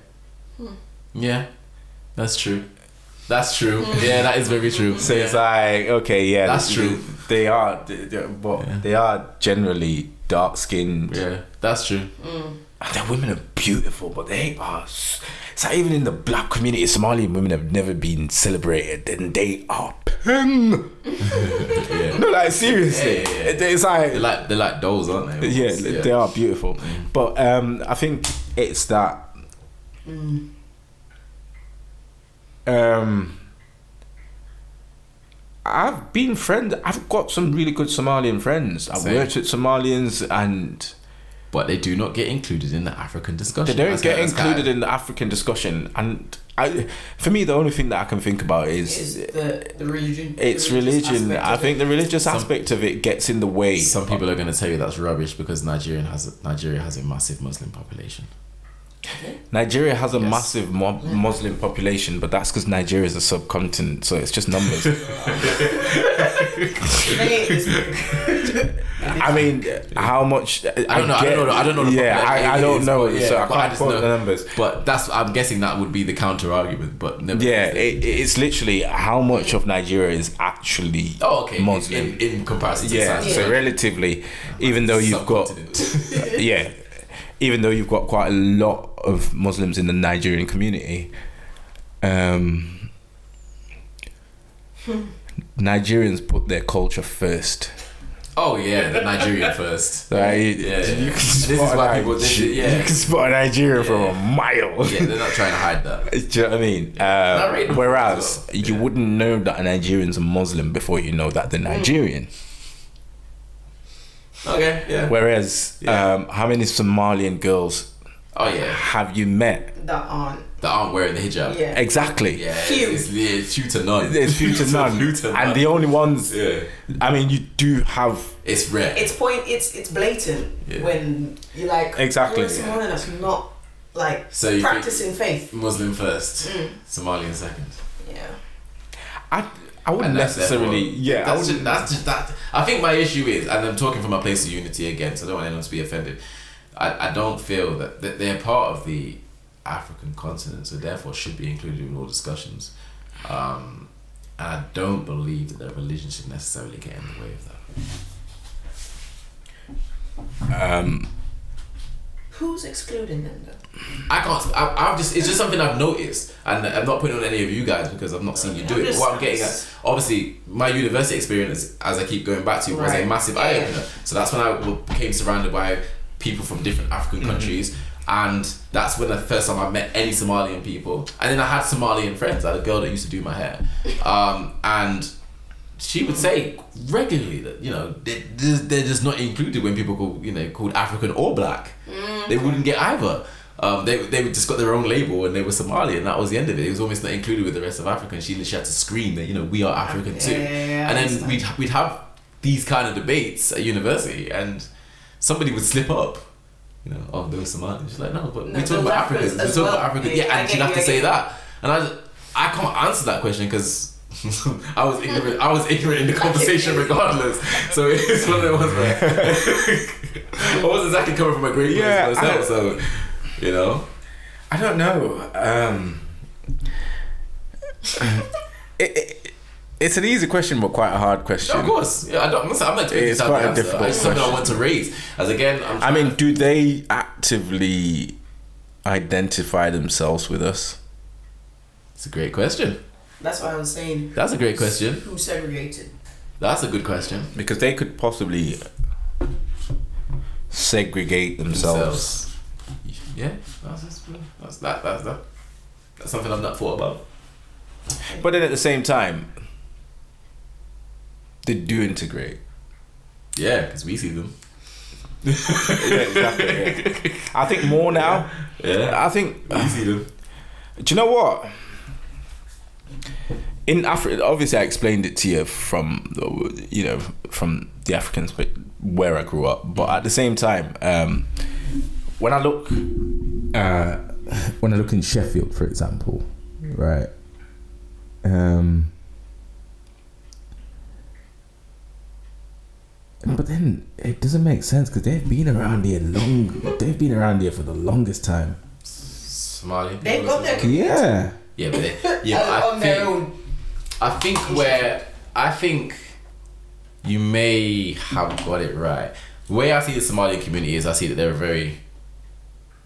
Yeah, that's true. Yeah, that is very true. So it's like, okay, yeah, That's true. They are, but they are generally dark skinned. Yeah, that's true. And the women are beautiful, but they are. It's like even in the black community, Somalian women have never been celebrated, and they are pen. No, like seriously, Yeah. it's like They're like dolls, aren't they? yeah, Almost, they are beautiful. But I think it's that. I've been friends. I've got some really good Somalian friends. I've Same. worked with Somalians, and But they do not get included in the African discussion. they don't That's get that's included kinda- in the African discussion. And for me, the only thing that I can think about Is is the religion? it's the religious religion. aspect I of think it. the religious aspect of it gets in the way. Some people are going to tell you that's rubbish because Nigeria has a massive Muslim population. Nigeria has a Yes. massive Muslim population, but that's because Nigeria is a subcontinent, so it's just numbers. They hate this book. I mean, how much? I don't know. The Yeah, I don't know. but yeah, So I but I can't just quote know- the numbers. But I'm guessing that would be the counter argument. But never. Yeah, it's literally how much of Nigeria is actually Muslim. in comparison to Yeah, size. so relatively, even though you've got Subcontinent. even though you've got quite a lot of Muslims in the Nigerian community, Nigerians put their culture first. Oh yeah, the Nigerian first. Right? Yeah. You can This is spot why a people. you can spot a Nigerian from a mile. Yeah, they're not trying to hide that. Do you know what I mean? rating Whereas as well. you wouldn't know that a Nigerian's a Muslim before you know that they're Nigerian. Okay. Yeah. Whereas, how many Somalian girls Oh yeah. have you met? That aren't. That aren't wearing the hijab. Yeah. Exactly. Yeah. Few. It's few to none. There's few to none. Few to And none. the only ones, Yeah. I mean, you do have. It's rare. It's blatant Yeah. when you're like Exactly. you're someone that's not like So you practicing faith. Muslim first, Somalian second. Yeah. I wouldn't And that's necessarily. therefore- Yeah, I that's wouldn't. just that. I think my issue is, and I'm talking from a place of unity again, so I don't want anyone to be offended. I don't feel that they're part of the African continent, so therefore should be included in all discussions. And I don't believe that their religion should necessarily get in the way of that. Who's excluding them though? I can't. I've just. It's just something I've noticed, and I'm not putting on any of you guys because I've not seen you do it. But what I'm getting at, obviously, my university experience, as I keep going back to, was a Right. massive Yeah. eye opener. So that's when I became surrounded by people from different African countries. And that's when the first time I met any Somalian people. And then I had Somalian friends. I had a girl that used to do my hair. And she would say regularly that, you know, they're just not included when people called African or black. They wouldn't get either. They would just got their own label and they were Somali, and that was the end of it. It was almost not included with the rest of Africa. She had to scream that, you know, we are African too. And then we'd have these kind of debates at university, and somebody would slip up. You know, oh, they were Somali. She's like, no, but we're talking about Africans. We're talking about Africans. Yeah, and she'd have to say that. And I can't answer that question because I was ignorant in the conversation regardless. So it's one of the ones where I wasn't exactly coming from a great place myself. So, you know, I don't know. It's an easy question, but quite a hard question. Of course, yeah. I'm not expecting it's quite a difficult It's something I want to raise. As again, I mean, do they actively identify themselves with us? It's a great question. That's what I was saying. That's a great question. Who segregated? That's a good question. Because they could possibly segregate themselves. Yeah, that's something I've not thought about. But then at the same time, they do integrate. Yeah, because we see them. Yeah, exactly. Yeah. I think more now. Yeah. I think we see them. Do you know what? In Africa, obviously, I explained it to you from the African where I grew up. But at the same time, when I look in Sheffield, for example, right. But then it doesn't make sense because they've been around here for the longest time. Somali. They've got their yeah. Yeah, but I think you may have got it right. The way I see the Somali community is I see that they're a very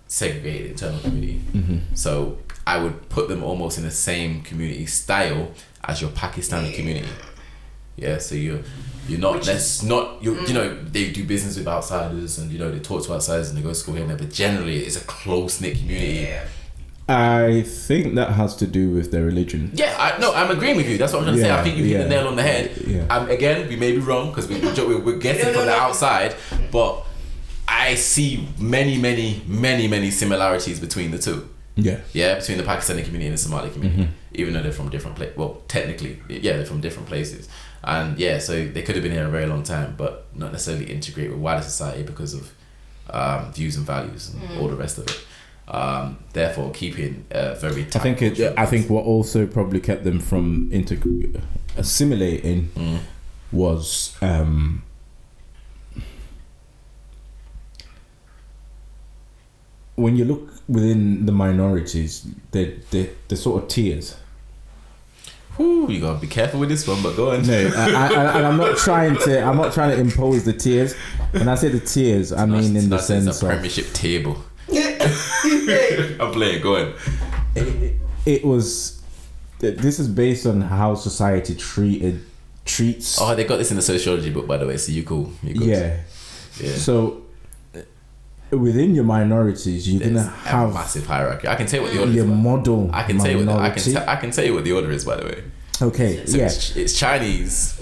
segregated internal community. Mm-hmm. So I would put them almost in the same community style as your Pakistani community. Yeah, so you're not you know, they do business with outsiders and, you know, they talk to outsiders and they go to school here and there, but generally it's a close-knit community. Yeah. I think that has to do with their religion. Yeah, I'm agreeing with you. That's what I'm trying to say. I think you hit the nail on the head. Yeah. Again, we may be wrong because we're guessing from the outside, but I see many similarities between the two. Yeah, between the Pakistani community and the Somali community, even though they're from different places. Well, technically, yeah, they're from different places, and yeah, so they could have been here a very long time, but not necessarily integrate with wider society because of views and values and all the rest of it. Therefore, keeping very. I think what also probably kept them from assimilating was. When you look within the minorities, they're sort of tiers. Ooh, you gotta be careful with this one, but go on. No, and I'm not trying to impose the tiers. When I say the tiers, I mean in the sense of premiership table. I'm playing. Go on. It was. This is based on how society treats. Oh, they got this in the sociology book, by the way. So you cool. Yeah. So. Within your minorities, you're gonna have a massive hierarchy. I can tell you what the order your is. Model. I can tell you what the order is. By the way. Okay. So it's Chinese.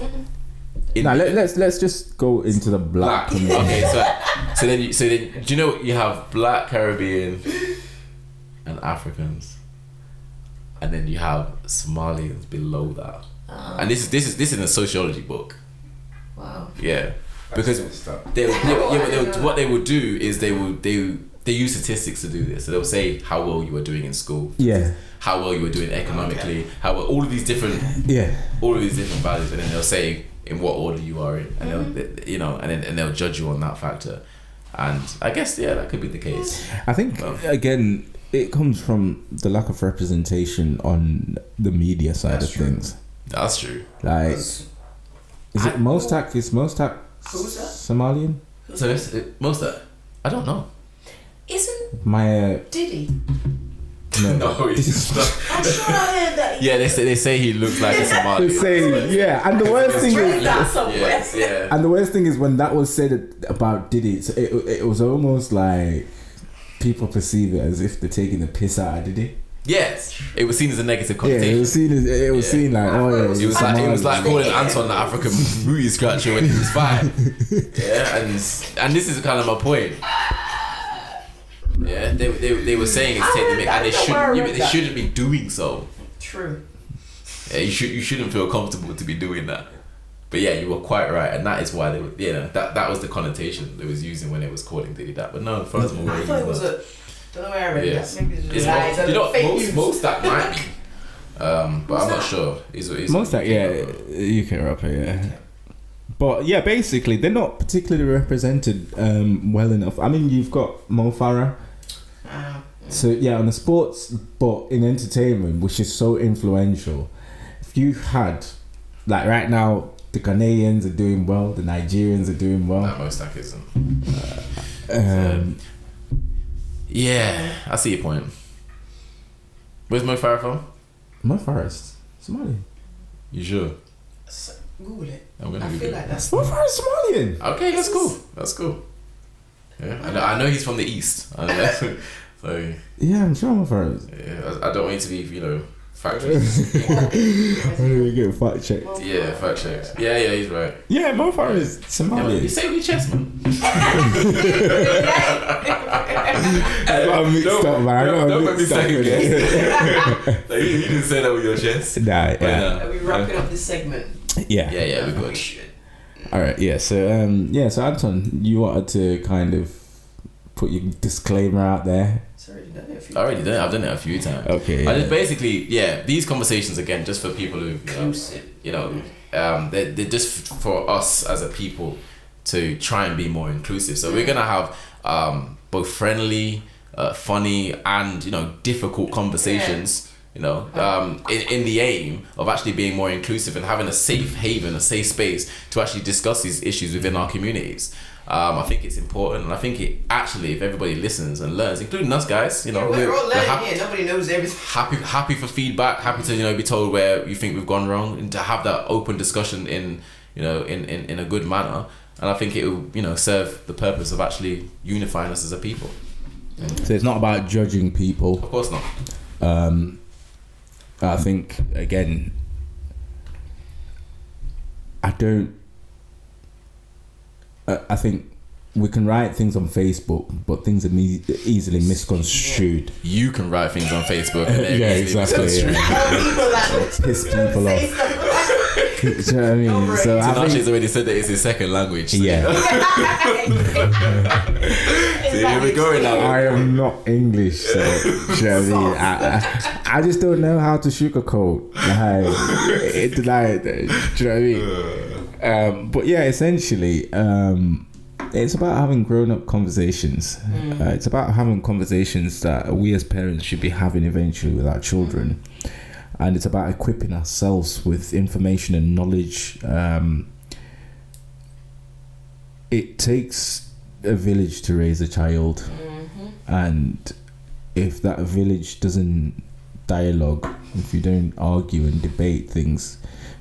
Now let's just go into the black. Okay. So then do you know you have Black, Caribbean, and Africans, and then you have Somalians below that. And this is in a sociology book. Wow. Yeah. Because what they would do is they use statistics to do this. So they'll say how well you were doing in school. Yeah. How well you were doing economically. How well all of these different values, and then they'll say in what order you are in, and they'll and they'll judge you on that factor. And I guess that could be the case. I think again it comes from the lack of representation on the media side of things. That's true. Like, is it Mostak? Is Mostak Somalian? So it's Mostak. I don't know. Isn't Maya Diddy? No, No, he's not. I'm sure I heard that. Yeah, they say he looks like a Somali. They say, yeah, and the worst thing Read is, that somewhere. Yes, yeah. and the worst thing is when that was said about Diddy, it was almost like people perceive it as if they're taking the piss out of Diddy. Yes, it was seen as a negative Yeah, connotation. it was seen like, oh yeah, It was like calling Anton the African booty scratcher when he was 5. Yeah, and this is kind of my point. Yeah, they were saying it's take the mic, and they shouldn't be doing so. True. Yeah, you shouldn't feel comfortable to be doing that. But yeah, you were quite right, and that is why they were. That was the connotation they was using when they was calling Diddy that. But no, first of all, I thought it was a. Don't know where I read Yes. that. Maybe it's It's lies and fake news. most that might be, but I'm not sure. Most that UK rapper, yeah. But yeah, basically they're not particularly represented well enough. I mean, you've got Mo Farah. So yeah, on the sports, but in entertainment, which is so influential. If you had, like right now, the Ghanaians are doing well, the Nigerians are doing well. No, most that isn't. Yeah, I see your point. Where's Mo Farah from? Mo Farah's Somali. You sure? Google it. I'm gonna I Google feel it. like that's. Mo Farah's Somalian. Okay, that's cool. That's cool. Yeah, I know he's from the east. So Yeah, I'm sure Mo Farah's. yeah, I don't want you to be, fact checked. I don't even get fact checked. Yeah, fact checked. Yeah, he's right. Yeah, Mo Farah is Yeah, Somalian. you say with your chest, man. I got mixed up, man. Don't make me second guess. Like, you didn't say that with your chest. Nah, yeah. Are we wrapping up this segment? Yeah. Yeah, we're good. All right, yeah. So, so Anton, you wanted to kind of put your disclaimer out there. It's already done it a few I already times. done it. I've done it a few times. Okay. I just basically, these conversations again, just for people who, they're just for us as a people to try and be more inclusive. So we're gonna have both friendly, funny, and difficult conversations. In the aim of actually being more inclusive and having a safe haven, a safe space to actually discuss these issues within our communities. I think it's important, and I think it actually, if everybody listens and learns, including us guys, We're all learning here. Nobody knows everything. happy for feedback, happy to be told where you think we've gone wrong, and to have that open discussion in a good manner. And I think it will serve the purpose of actually unifying us as a people. So it's not about judging people. Of course not. I think again, I think we can write things on Facebook, but things are easily misconstrued. You can write things on Facebook. And Yeah, exactly. Piss people off. Do you know what I mean? So I think, Tinashe's already said that it's his second language. So yeah, so here we go now. I am not English, so do you know what I mean? I just don't know how to sugarcoat. Do you know what I mean? But yeah, essentially, it's about having grown-up conversations. It's about having conversations that we as parents should be having eventually with our children. And it's about equipping ourselves with information and knowledge. It takes a village to raise a child. And if that village doesn't dialogue, if you don't argue and debate things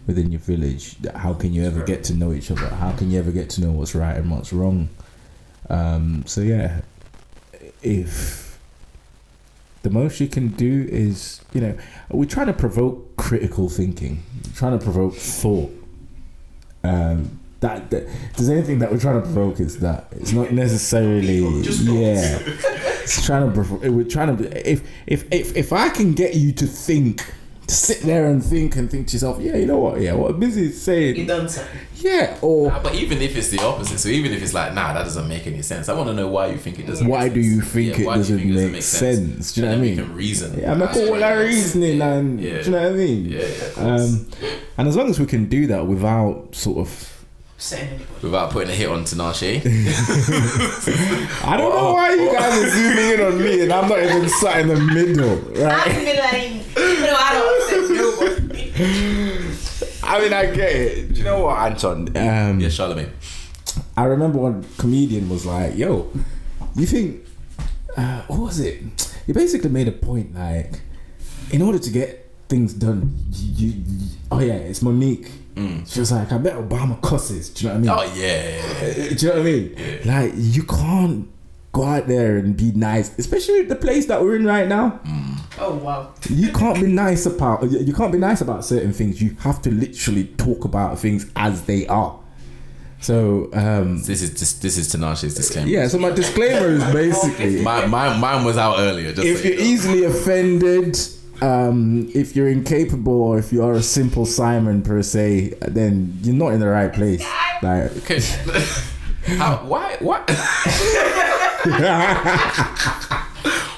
within your village, how can you ever get to know each other? How can you ever get to know what's right and what's wrong? So yeah, if the most you can do is, we're trying to provoke critical thinking, we're trying to provoke thought. That there's anything that we're trying to provoke is that it's not necessarily it's trying to we're trying to if I can get you to think, to sit there and think to yourself, what Busy is saying, You done something. But even if it's the opposite, so even if it's like, that doesn't make any sense, I want to know why you think it doesn't. Why make do sense. you think it Why do you doesn't think it make sense? Do you know what I mean? You can reason. Yeah, I'm like, all that reasoning, and do you know what I mean? Yeah. And as long as we can do that without sort of, Without putting a hit on Tinashe. I don't know why you guys are zooming in on me and I'm not even sat in the middle, right? I don't nobody. I mean, I get it. Do you know what, Anton? Yeah, Charlemagne. I remember one comedian was like, "Yo, you think what was it? he basically made a point like, in order to get things done, oh yeah, it's Monique. She was like, I bet Obama cusses. Do you know what I mean? Oh yeah. Do you know what I mean? Yeah. Like, you can't go out there and be nice, especially the place that we're in right now. Oh wow. You can't be nice about certain things. You have to literally talk about things as they are. So This is Tinashe's disclaimer. yeah, so my disclaimer is basically, Mine was out earlier. Just if so you're you know. easily offended, if you're incapable, or if you are a simple Simon per se, then you're not in the right place. Like, Okay. Why?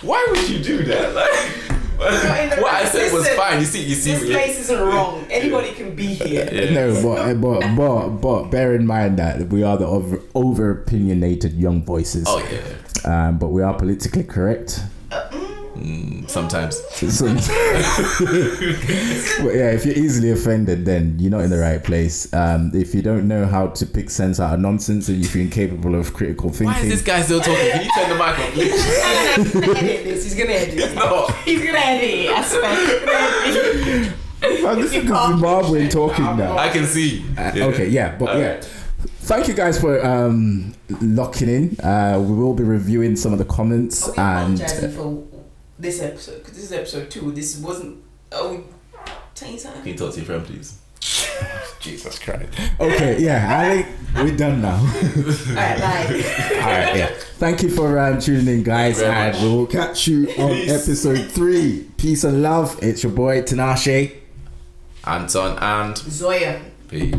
Why would you do that? Like, what I said was fine. You see. This place isn't wrong. Anybody can be here. no, but bear in mind that we are the over opinionated young voices. Oh yeah. But we are politically correct. Sometimes. So, but yeah, if you're easily offended, then you're not in the right place. If you don't know how to pick sense out of nonsense, and if you're incapable of critical thinking, Why is this guy still talking? Can you turn the mic on, please? He's gonna edit this. He's gonna edit it. No. He's gonna edit it. I swear. Man, this is the Zimbabwean talking now. I can see. Okay, yeah, but yeah. Thank you guys for locking in. We will be reviewing some of the comments Are we and apologizing for this episode? Because this is episode 2. This wasn't. Oh, we tell you something. Can you talk to your friend, please? Jesus Christ. okay, yeah, I think we're done now. Alright, bye. Alright, yeah. Thank you for tuning in, guys, Thank you very and much. we will catch you on Peace. episode 3. Peace and love. It's your boy Tinashe. Anton and Zoya. peace.